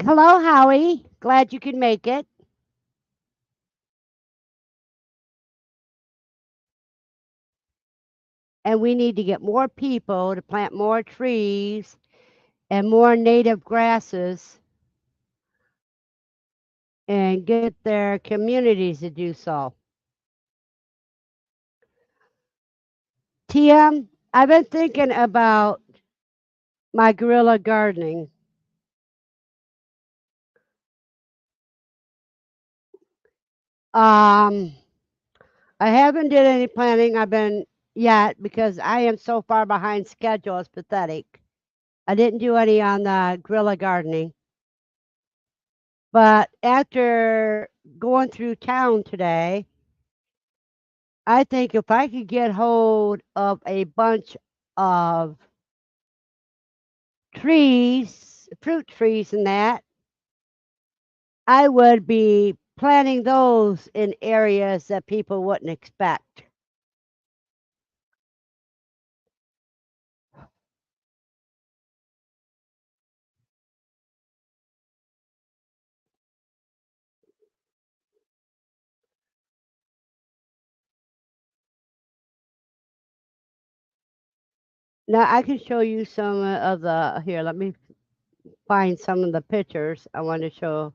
Hello, Howie. Glad you could make it. And we need to get more people to plant more trees and more native grasses and get their communities to do so. TM, I've been thinking about my guerrilla gardening. Um, I haven't did any planting. I've been yet because I am so far behind schedule. It's pathetic. I didn't do any on the guerrilla gardening. But after going through town today, I think if I could get hold of a bunch of trees, fruit trees and that, I would be planting those in areas that people wouldn't expect. Now I can show you some of the here. Let me find some of the pictures I want to show.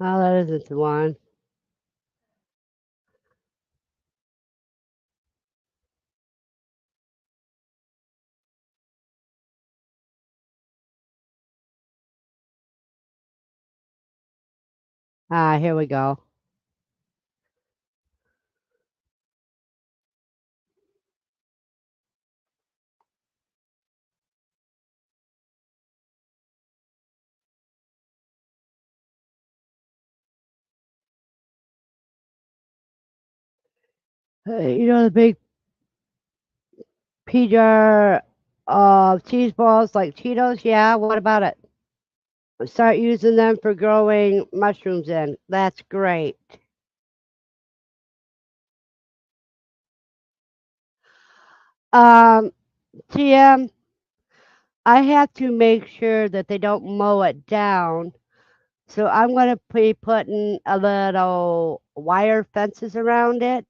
Oh, that isn't the one. Ah, here we go. You know the big pea jar of cheese balls like Cheetos? Yeah, what about it? Start using them for growing mushrooms in. That's great. Um, TM, I have to make sure that they don't mow it down. So I'm going to be putting a little wire fences around it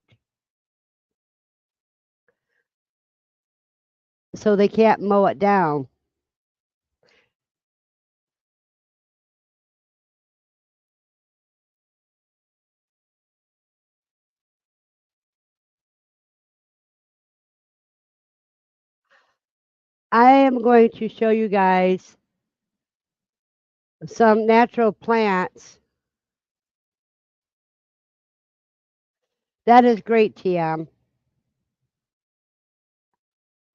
so they can't mow it down. I am going to show you guys some natural plants. That is great, TM.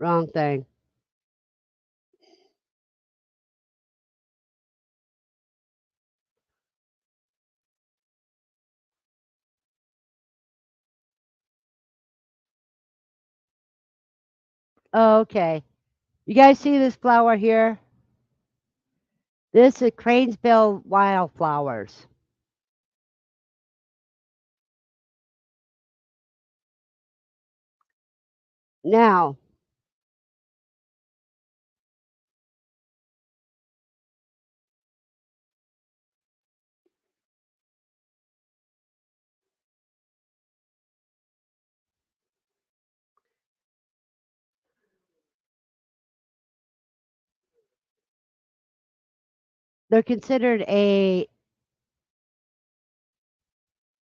Wrong thing. Okay. You guys see this flower here? This is cranesbill wildflowers. Now, they're considered a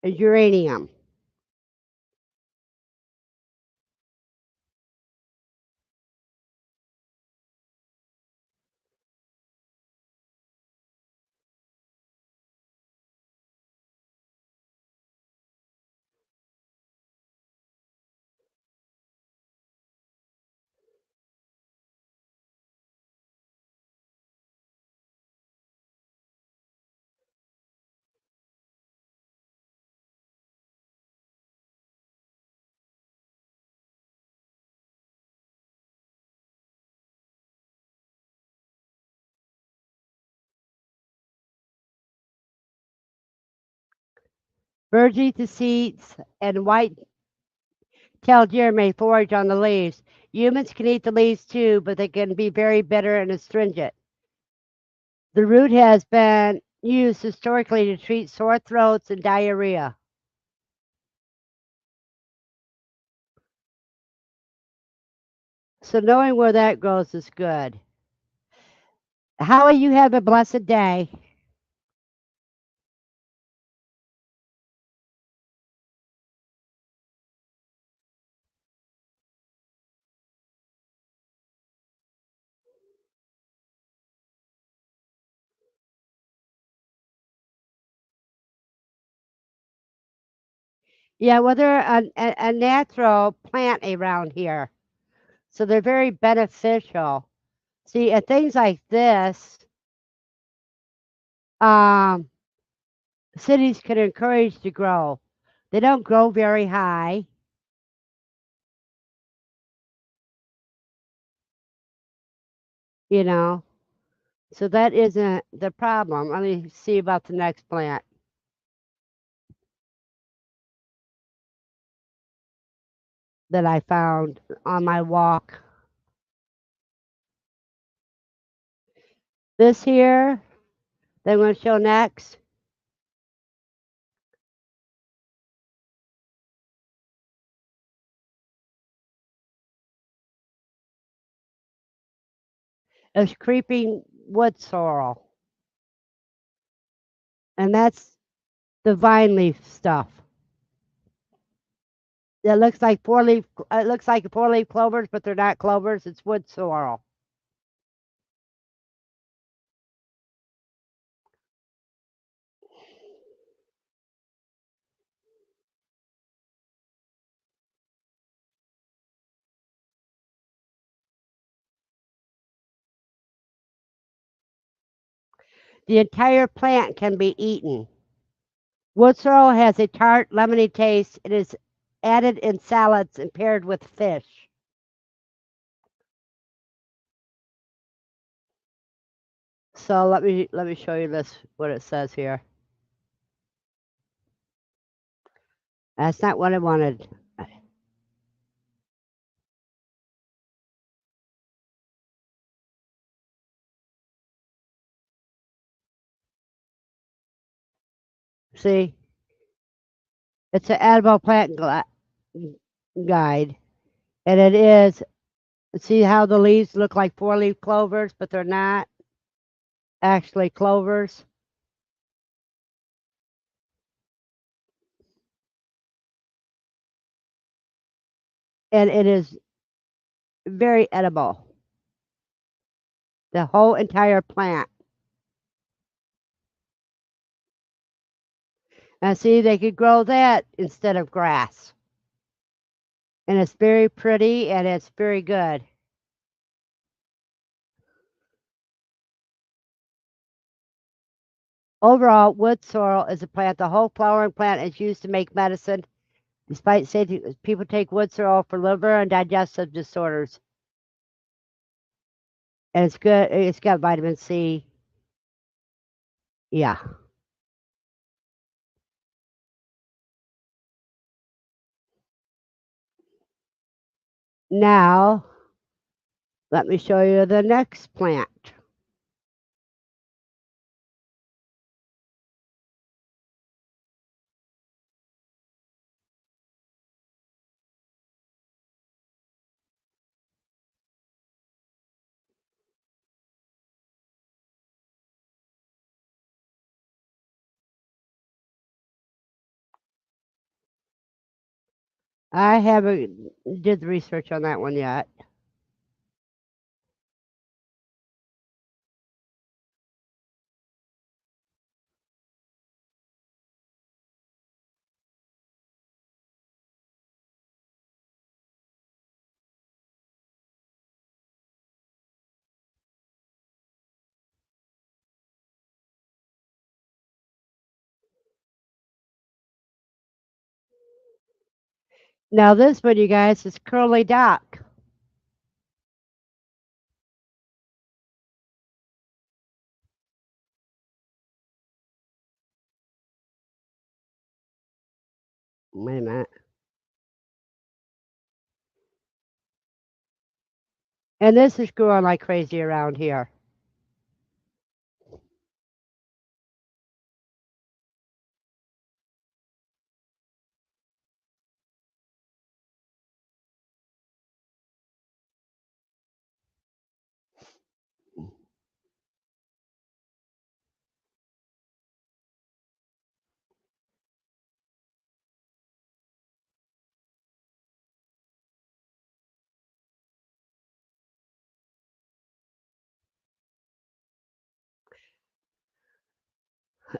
uranium. Birds eat the seeds, and white-tailed deer may forage on the leaves. Humans can eat the leaves too, but they can be very bitter and astringent. The root has been used historically to treat sore throats and diarrhea. So knowing where that grows is good. How you have a blessed day. Yeah, well, they're a natural plant around here, so they're very beneficial. See, and things like this, um, cities can encourage to grow. They don't grow very high. you know. So that isn't the problem. Let me see about the next plant that I found on my walk. This here that I'm going to show next is creeping wood sorrel, and that's the vine leaf stuff. It looks like four leaf. It looks like four leaf clovers, but they're not clovers. It's wood sorrel. The entire plant can be eaten. Wood sorrel has a tart, lemony taste. It is added in salads and paired with fish. So let me show you this what it says here. That's not what I wanted. See, it's an edible plant guide, and it is. See how the leaves look like four-leaf clovers, but they're not actually clovers. And it is very edible. The whole entire plant. And see, they could grow that instead of grass. And it's very pretty and it's very good. Overall, wood sorrel is a plant. The whole flowering plant is used to make medicine. Despite saying people take wood sorrel for liver and digestive disorders. And it's good. It's got vitamin C. Yeah. Now, let me show you the next plant. I haven't did the research on that one yet. Now this one, you guys, is curly dock. Wait a minute. And this is growing like crazy around here.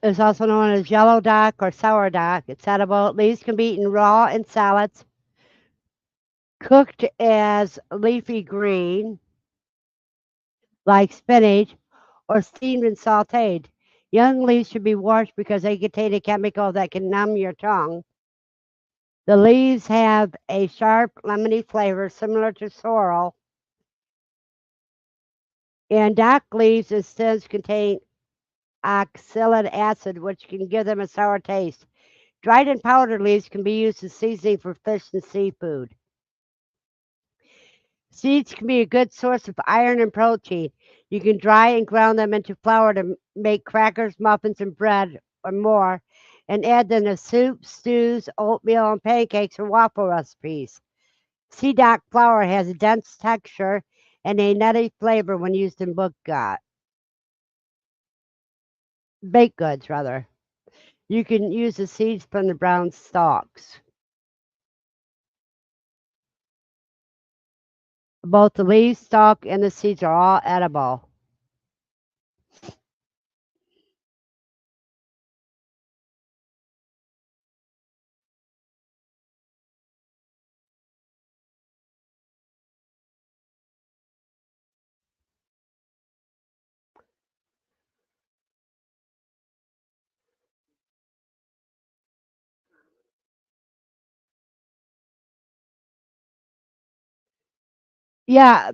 It's also known as yellow dock or sour dock. It's edible. Leaves can be eaten raw in salads, cooked as leafy green, like spinach, or steamed and sauteed. Young leaves should be washed because they contain a chemical that can numb your tongue. The leaves have a sharp lemony flavor similar to sorrel. And dock leaves and stems contain oxalic acid, which can give them a sour taste. Dried and powdered leaves can be used as seasoning for fish and seafood. Seeds can be a good source of iron and protein. You can dry and ground them into flour to make crackers, muffins, and bread or more, and add them to soups, stews, oatmeal, and pancakes or waffle recipes. Sea dock flour has a dense texture and a nutty flavor when used in baked goods, rather. You can use the seeds from the brown stalks. Both the leaves, stalk, and the seeds are all edible. Yeah,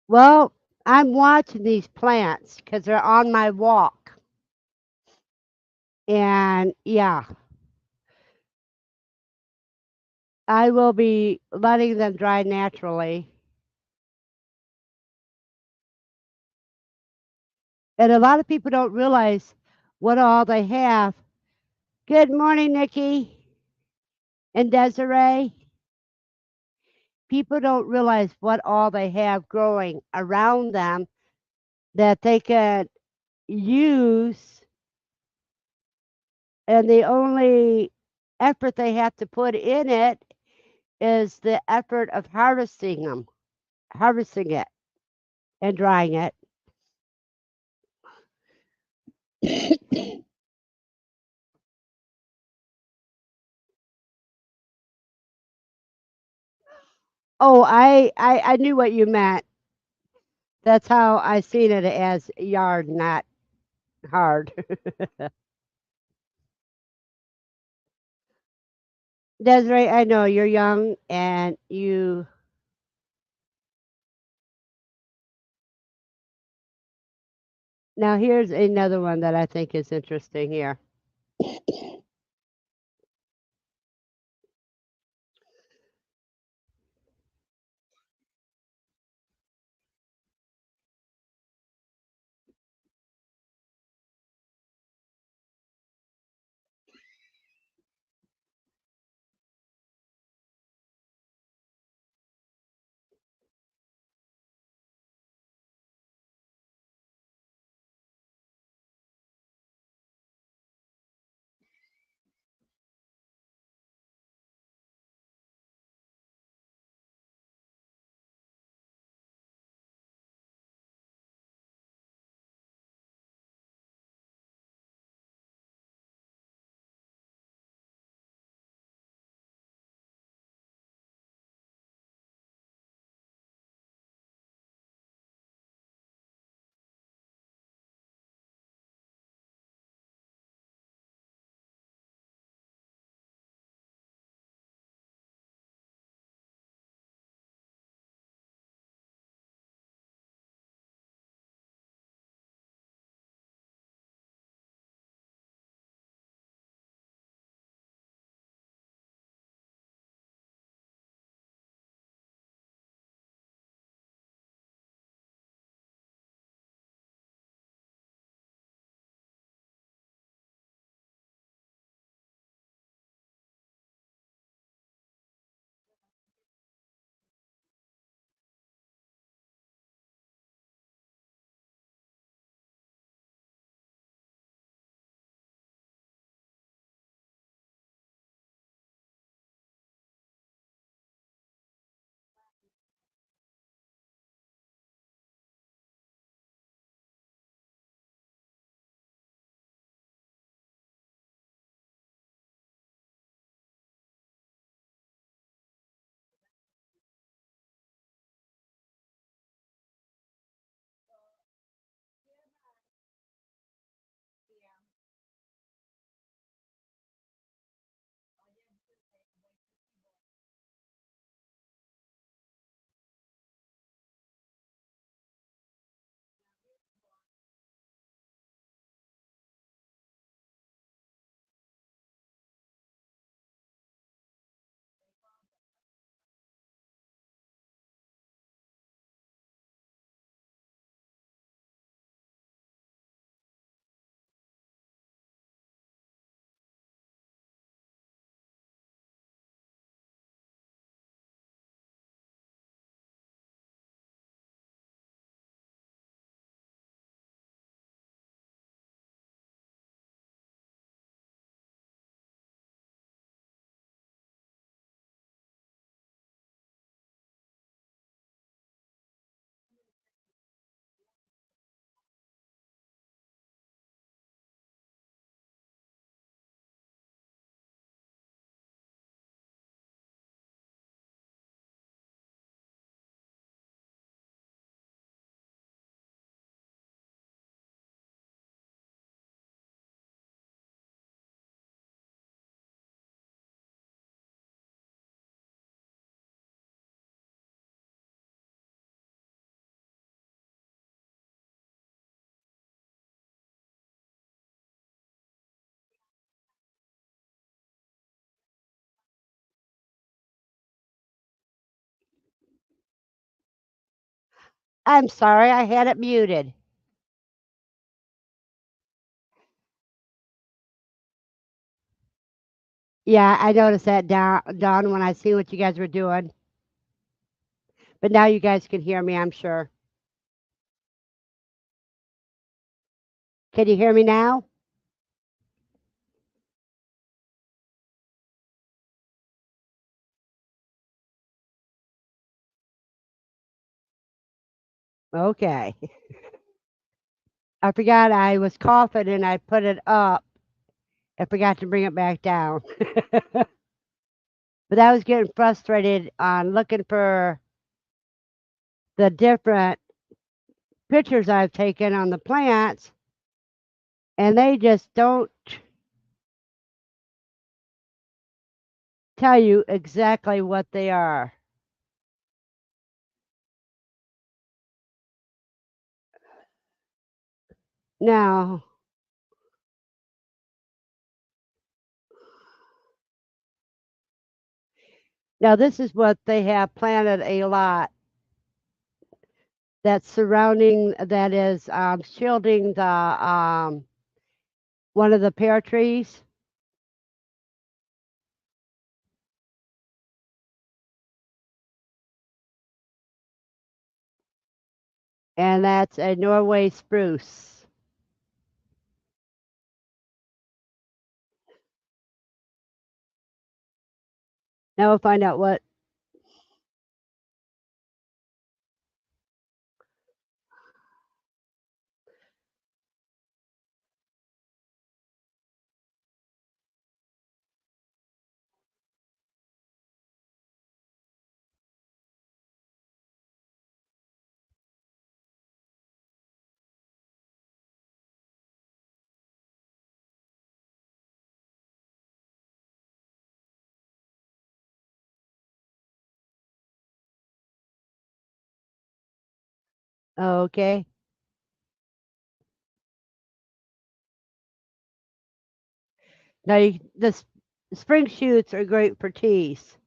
well, I'm watching these plants because they're on my walk. And yeah, I will be letting them dry naturally. And a lot of people don't realize what all they have. Good morning, Nikki and Desiree. People don't realize what all they have growing around them that they can use, and the only effort they have to put in it is the effort of harvesting it and drying it. Oh, I knew what you meant. That's how I seen it, as yard, not hard. Desiree, I know you're young and you. Now, here's another one that I think is interesting here. I'm sorry, I had it muted. Yeah, I noticed that, Dawn, when I see what you guys were doing. But now you guys can hear me, I'm sure. Can you hear me now? Okay. I forgot I was coughing and I put it up. I forgot to bring it back down. But I was getting frustrated on looking for the different pictures I've taken on the plants, and they just don't tell you exactly what they are. Now, now this is what they have planted a lot that's surrounding, that is shielding the one of the pear trees, and that's a Norway spruce. Now we'll find out what. Okay. Now spring shoots are great for teas.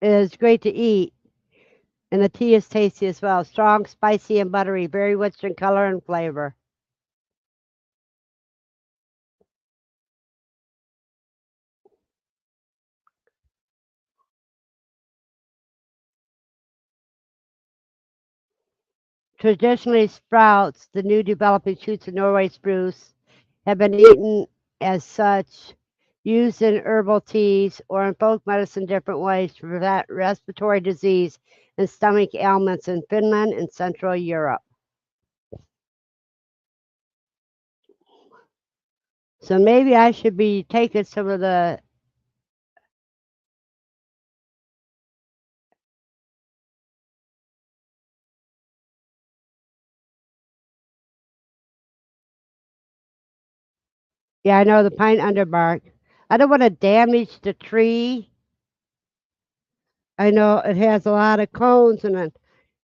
It is great to eat, and the tea is tasty as well. Strong, spicy, and buttery, very rich in color and flavor. Traditionally, sprouts, the new developing shoots of Norway spruce, have been eaten as such, used in herbal teas or in folk medicine different ways to prevent respiratory disease and stomach ailments in Finland and Central Europe. So maybe I should be taking some of the. Yeah, I know the pine underbark. I don't want to damage the tree. I know it has a lot of cones, and then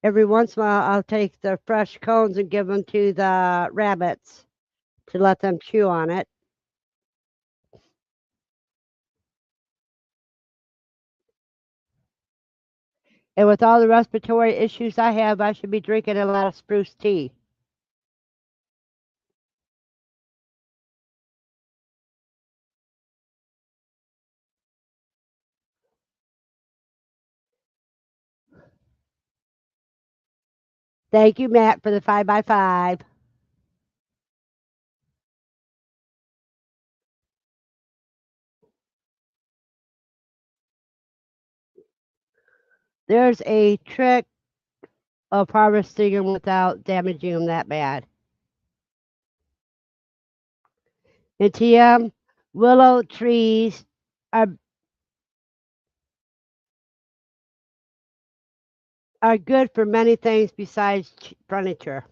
every once in a while I'll take the fresh cones and give them to the rabbits to let them chew on it. And with all the respiratory issues I have, I should be drinking a lot of spruce tea. Thank you, Matt, for the 5x5. There's a trick of harvesting them without damaging them that bad. And TM, willow trees are are good for many things besides furniture.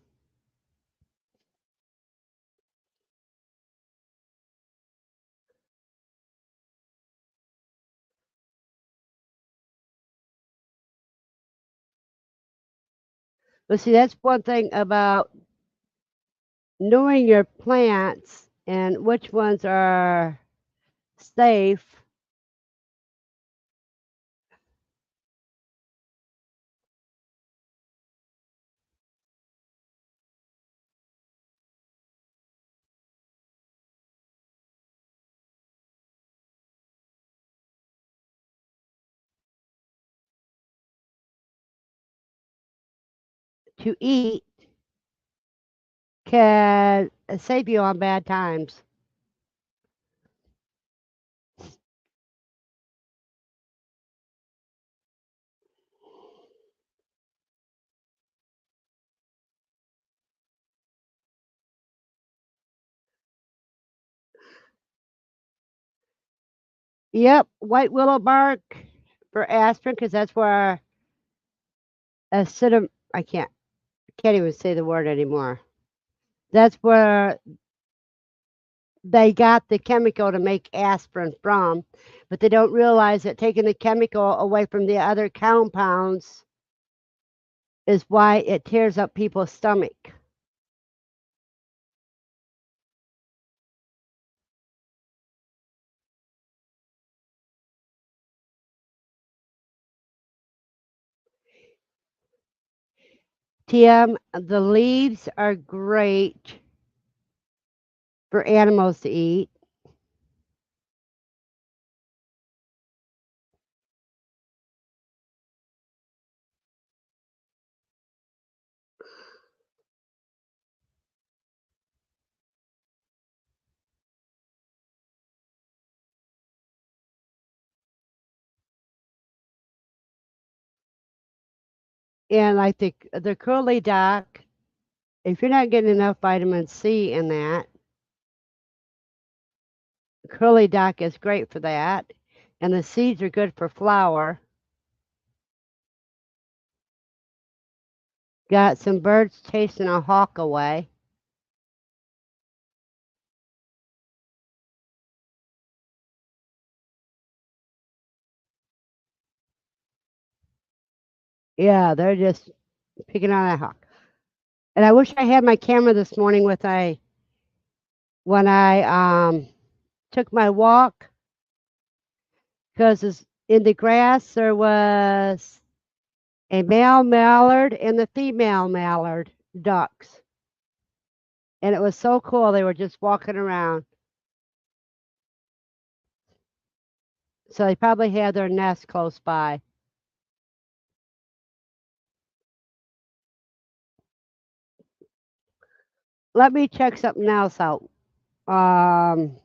But see, that's one thing about knowing your plants and which ones are safe. to eat can save you on bad times. Yep, white willow bark for aspirin because that's where acidum. I can't even say the word anymore. That's where they got the chemical to make aspirin from, but they don't realize that taking the chemical away from the other compounds is why it tears up people's stomach. TM, the leaves are great for animals to eat. And like the curly dock, if you're not getting enough vitamin C in that, curly dock is great for that. And the seeds are good for flour. Got some birds chasing a hawk away. Yeah, they're just picking on that hawk. And I wish I had my camera this morning with I when I took my walk because in the grass there was a male mallard and the female mallard ducks. And it was so cool. They were just walking around. So they probably had their nest close by. Let me check something else out. Um,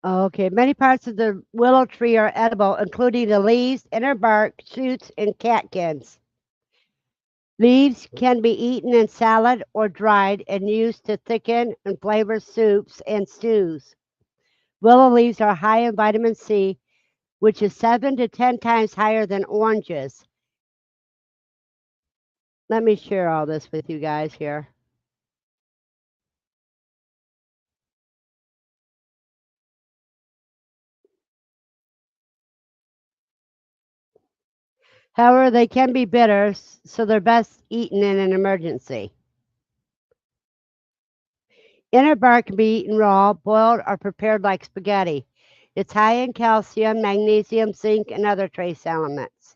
okay, many parts of the willow tree are edible, including the leaves, inner bark, shoots, and catkins. Leaves can be eaten in salad or dried and used to thicken and flavor soups and stews. Willow leaves are high in vitamin C, which is 7 to 10 times higher than oranges. Let me share all this with you guys here. However, they can be bitter, so they're best eaten in an emergency. Inner bark can be eaten raw, boiled, or prepared like spaghetti. It's high in calcium, magnesium, zinc, and other trace elements.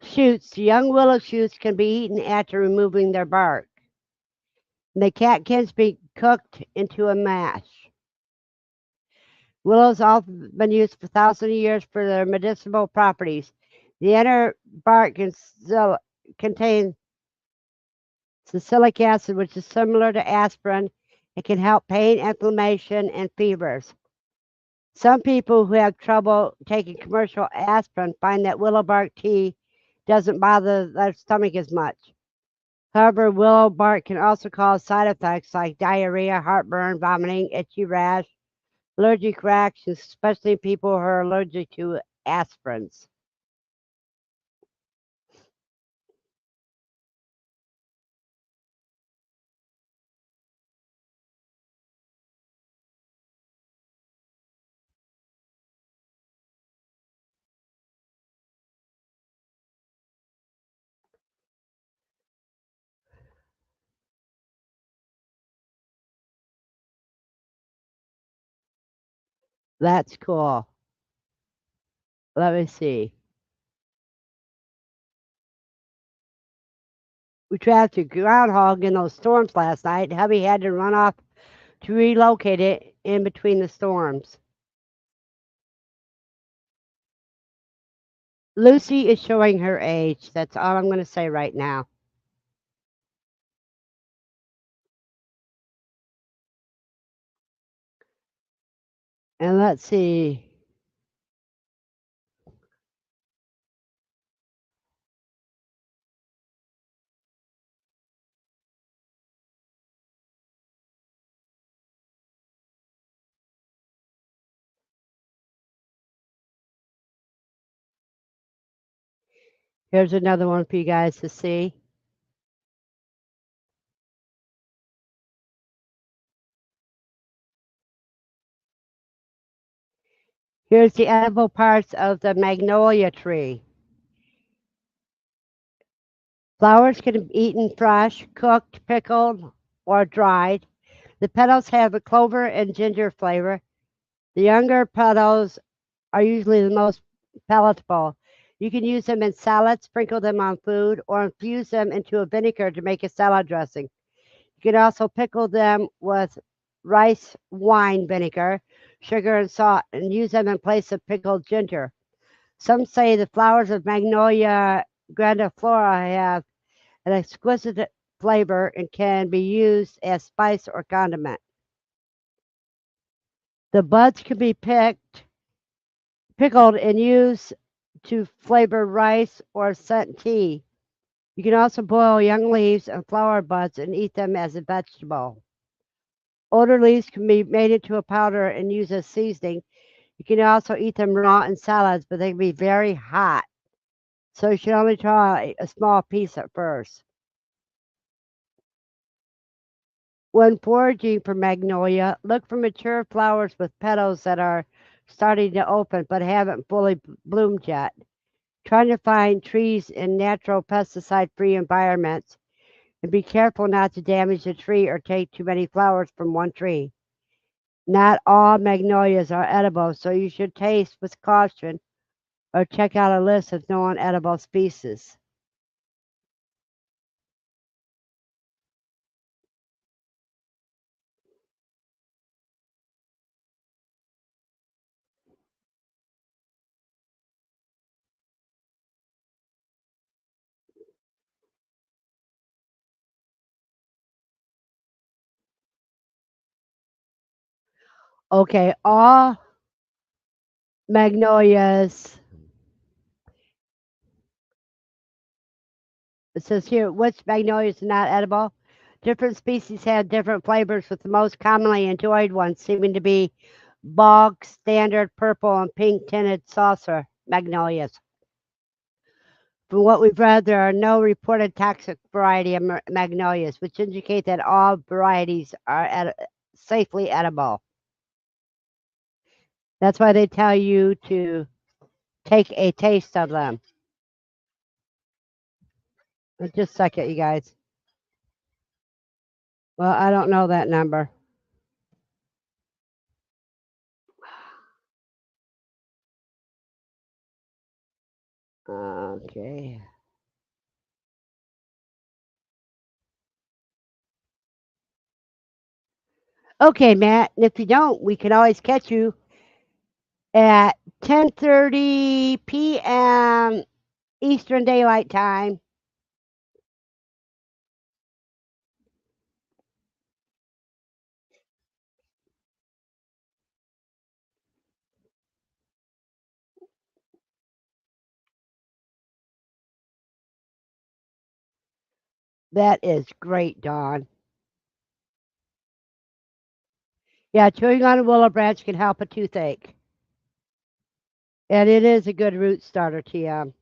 Shoots. Young willow shoots can be eaten after removing their bark. The catkins be cooked into a mash. Willows often been used for thousands of years for their medicinal properties. The inner bark contains salicylic acid, which is similar to aspirin. It can help pain, inflammation, and fevers. Some people who have trouble taking commercial aspirin find that willow bark tea doesn't bother their stomach as much. However, willow bark can also cause side effects like diarrhea, heartburn, vomiting, itchy rash, allergic reactions, especially people who are allergic to aspirins. That's cool. Let me see. We trapped a groundhog in those storms last night. Hubby had to run off to relocate it in between the storms. Lucy is showing her age. That's all I'm going to say right now. And let's see. Here's another one for you guys to see. Here's the edible parts of the magnolia tree. Flowers can be eaten fresh, cooked, pickled, or dried. The petals have a clover and ginger flavor. The younger petals are usually the most palatable. You can use them in salads, sprinkle them on food, or infuse them into a vinegar to make a salad dressing. You can also pickle them with rice wine vinegar, sugar, and salt, and use them in place of pickled ginger. Some say the flowers of Magnolia grandiflora have an exquisite flavor and can be used as spice or condiment. The buds can be pickled and used to flavor rice or scent tea. You can also boil young leaves and flower buds and eat them as a vegetable. Older leaves can be made into a powder and used as seasoning. You can also eat them raw in salads, but they can be very hot. So you should only try a small piece at first. When foraging for magnolia, look for mature flowers with petals that are starting to open but haven't fully bloomed yet. Trying to find trees in natural pesticide free environments and be careful not to damage the tree or take too many flowers from one tree. Not all magnolias are edible, so you should taste with caution or check out a list of known edible species. Okay, all magnolias, it says here, which magnolias are not edible? Different species have different flavors, with the most commonly enjoyed ones seeming to be bog standard purple and pink tinted saucer magnolias. From what we've read, there are no reported toxic variety of magnolias, which indicate that all varieties are safely edible. That's why they tell you to take a taste of them. Just a second, you guys. Well, I don't know that number. Okay. Okay, Matt. And if you don't, we can always catch you at 10:30 p.m. Eastern Daylight Time. That is great, Dawn. Yeah, chewing on a willow branch can help a toothache. And it is a good root starter, TM.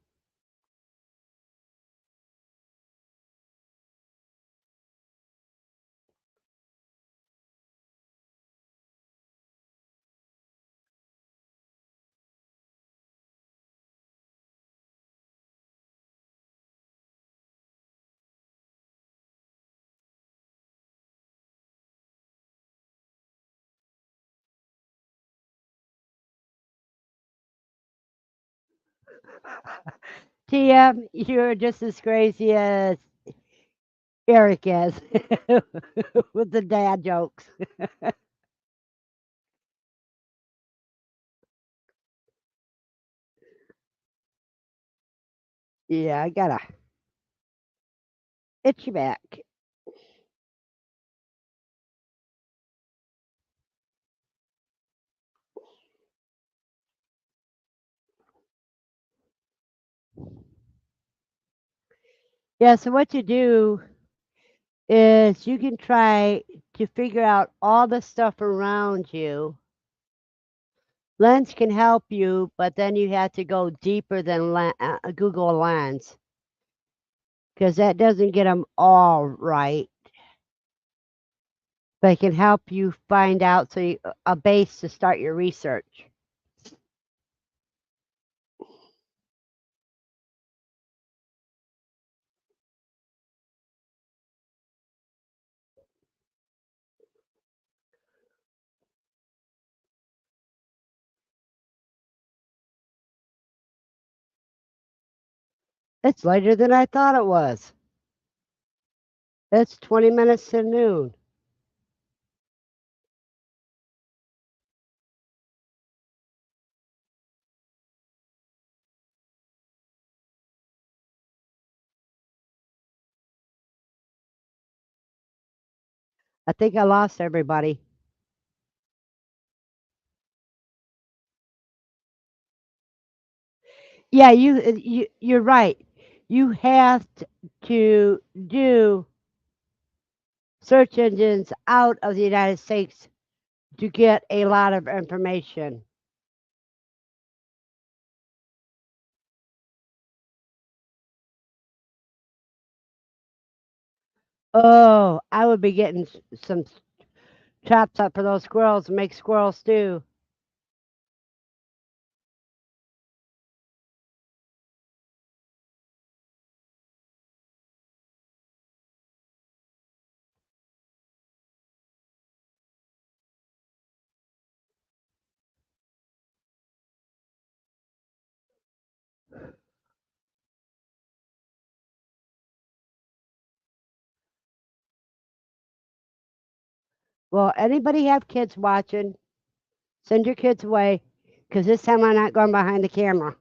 Tia, you're just as crazy as Eric is with the dad jokes. Yeah, I got a itchy back. Yeah, so what you do is you can try to figure out all the stuff around you. Lens can help you, but then you have to go deeper than Google Lens because that doesn't get them all right. But it can help you find out a base to start your research. It's later than I thought it was. It's 20 minutes to noon. I think I lost everybody. Yeah, you're right. You have to do search engines out of the United States to get a lot of information. Oh, I would be getting some traps up for those squirrels and make squirrel stew. Well, anybody have kids watching? Send your kids away because this time I'm not going behind the camera.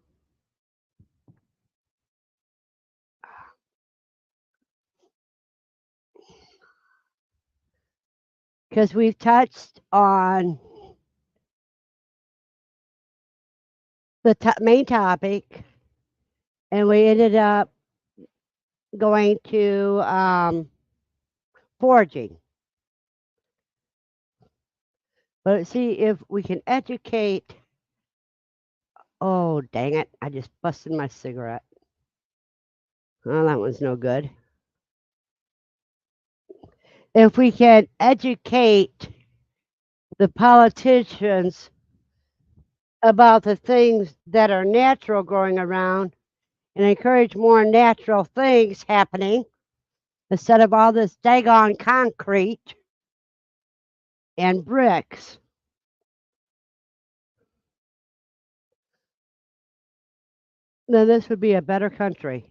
Because we've touched on the main topic and we ended up going to foraging. But let's see if we can educate. Oh, dang it. I just busted my cigarette. Oh, that one's no good. If we can educate the politicians about the things that are natural growing around and encourage more natural things happening instead of all this daggone concrete and bricks, then this would be a better country.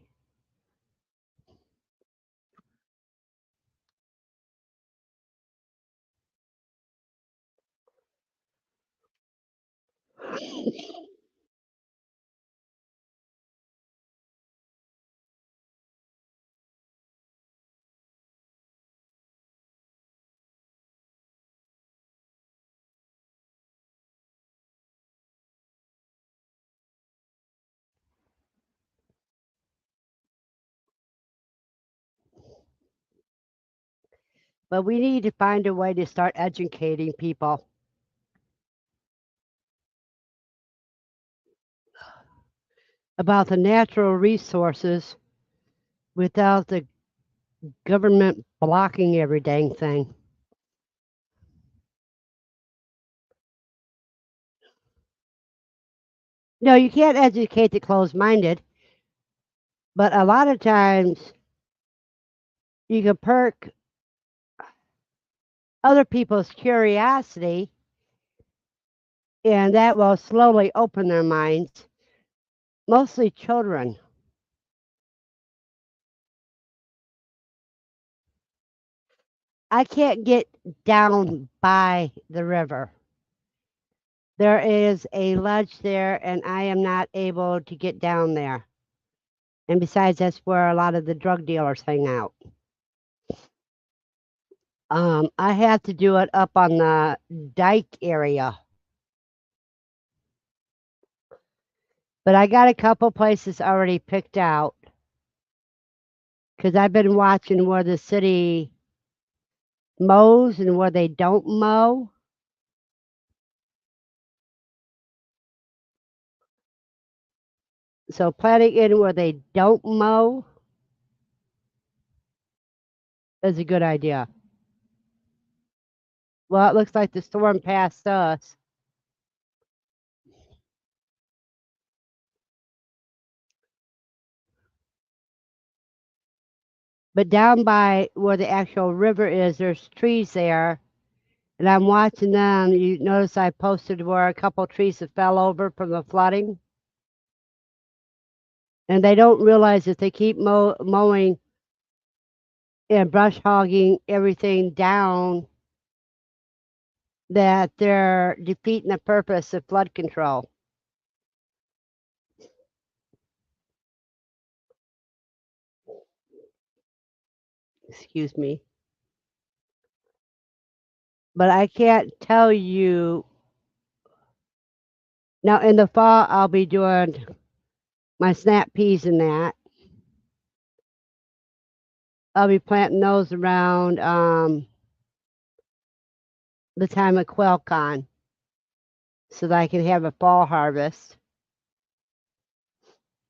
But we need to find a way to start educating people about the natural resources without the government blocking every dang thing. No, you can't educate the closed minded, but a lot of times you can perk other people's curiosity and that will slowly open their minds. Mostly children. I can't get down by the river. There is a ledge there, and I am not able to get down there. And besides, that's where a lot of the drug dealers hang out. I have to do it up on the dike area, but I got a couple places already picked out because I've been watching where the city mows and where they don't mow. So planting in where they don't mow is a good idea. Well, it looks like the storm passed us. But down by where the actual river is, there's trees there. And I'm watching them. You notice I posted where a couple trees have fell over from the flooding. And they don't realize if they keep mowing and brush hogging everything down, that they're defeating the purpose of flood control. Excuse me. But I can't tell you. Now, in the fall, I'll be doing my snap peas and that. I'll be planting those around the time of quail con so that I can have a fall harvest.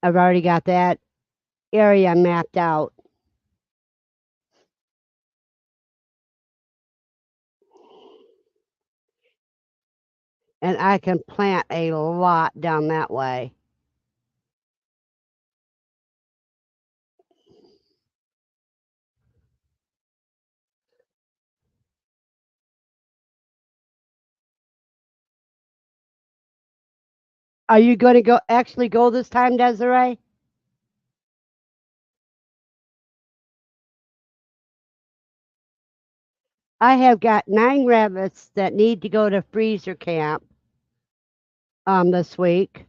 I've already got that area mapped out. And I can plant a lot down that way. Are you going to go this time, Desiree? I have got 9 rabbits that need to go to freezer camp this week.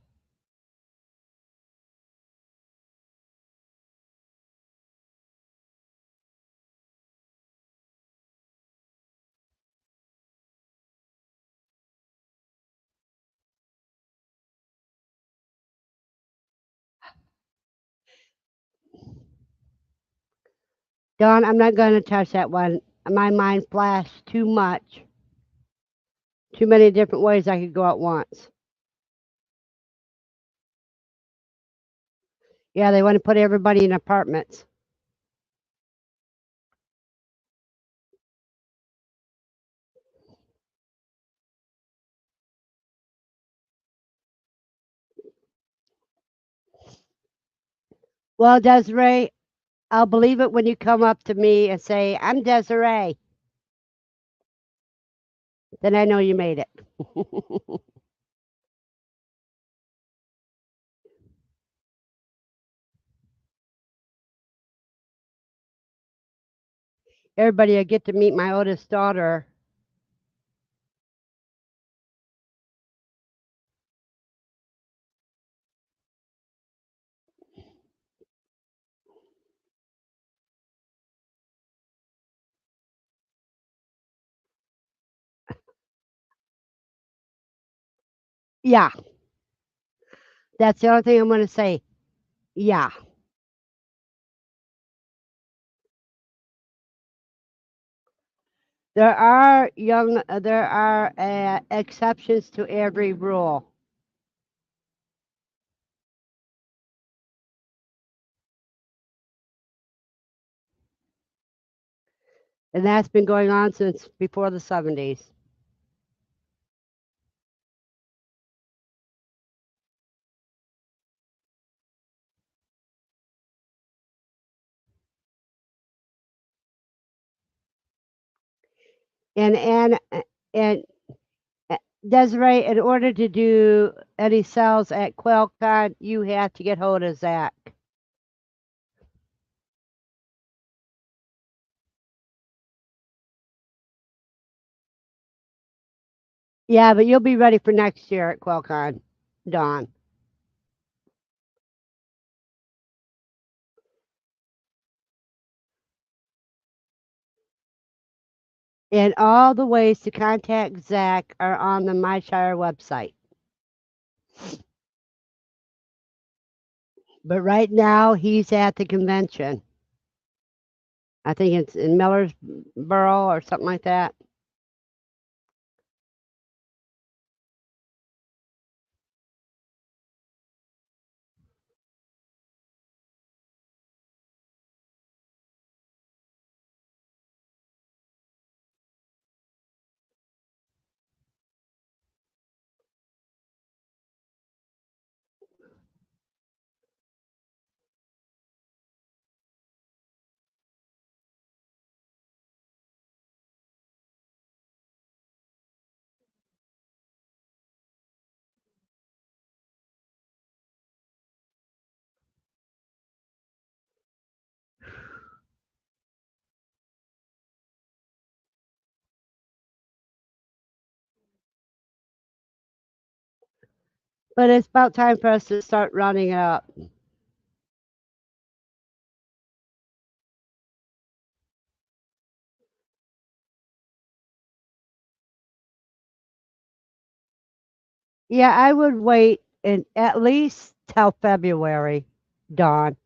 Dawn, I'm not going to touch that one. My mind flashed too much. Too many different ways I could go at once. Yeah, they want to put everybody in apartments. Well, Desiree, I'll believe it when you come up to me and say, I'm Desiree. Then I know you made it. Everybody will get to meet my oldest daughter. Yeah, that's the only thing I'm going to say. Yeah. There are exceptions to every rule. And that's been going on since before the 70s. And and and Desiree, in order to do any sales at QuailCon, you have to get hold of Zach. Yeah, but you'll be ready for next year at QuailCon, Dawn. And all the ways to contact Zach are on the MyShire website. But right now, he's at the convention. I think it's in Millersboro or something like that. But it's about time for us to start running up. Yeah, I would wait at least till February, Dawn.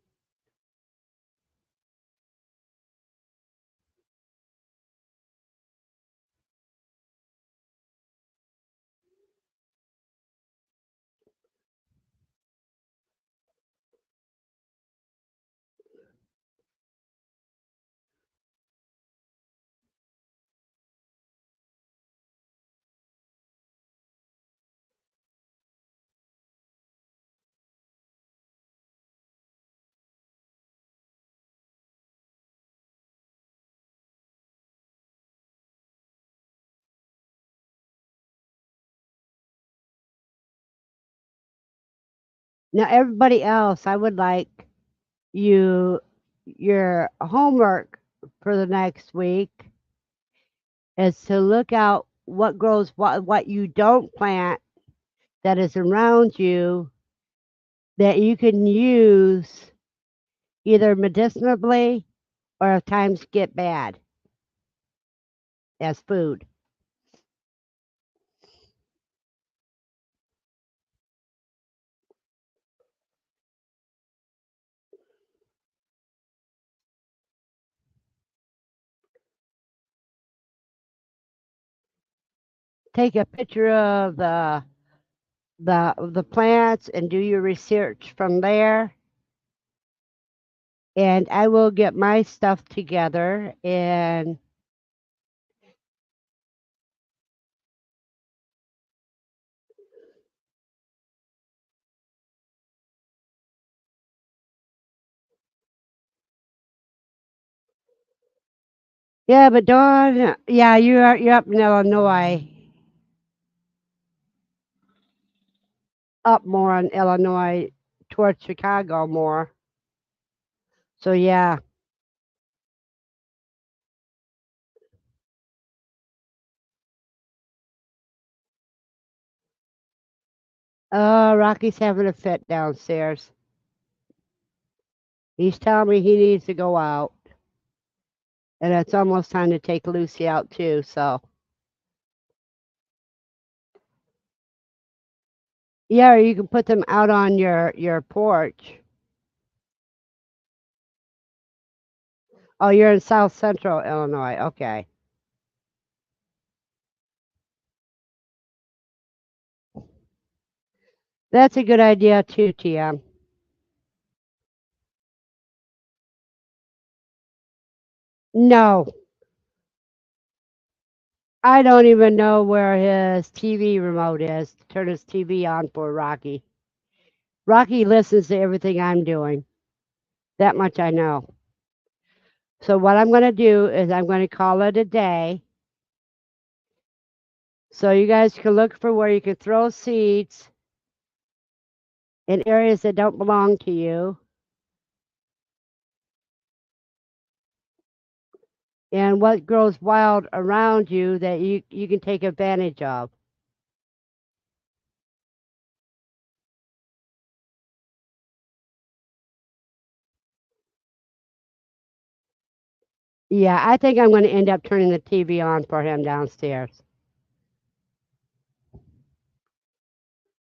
Now, everybody else, I would like you your homework for the next week is to look out what grows what you don't plant that is around you that you can use either medicinally or if times get bad as food. Take a picture of the plants and do your research from there. And I will get my stuff together and yeah, but Dawn, yeah, you're up in Illinois, up more in Illinois towards Chicago more. So yeah. Rocky's having a fit downstairs. He's telling me he needs to go out. And it's almost time to take Lucy out too, so yeah, or you can put them out on your porch. Oh, you're in South Central Illinois. Okay. That's a good idea too, TM. No, I don't even know where his TV remote is to turn his TV on for Rocky. Rocky listens to everything I'm doing. That much I know. So what I'm going to do is I'm going to call it a day. So you guys can look for where you can throw seeds in areas that don't belong to you, and what grows wild around you that you can take advantage of. Yeah, I think I'm going to end up turning the TV on for him downstairs.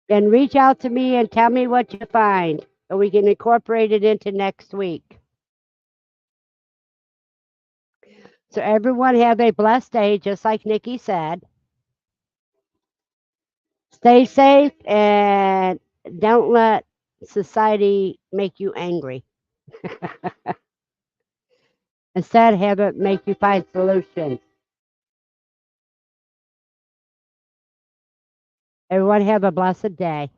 And reach out to me and tell me what you find, and we can incorporate it into next week. So everyone have a blessed day, just like Nikki said. Stay safe and don't let society make you angry. Instead, have it make you find solutions. Everyone have a blessed day.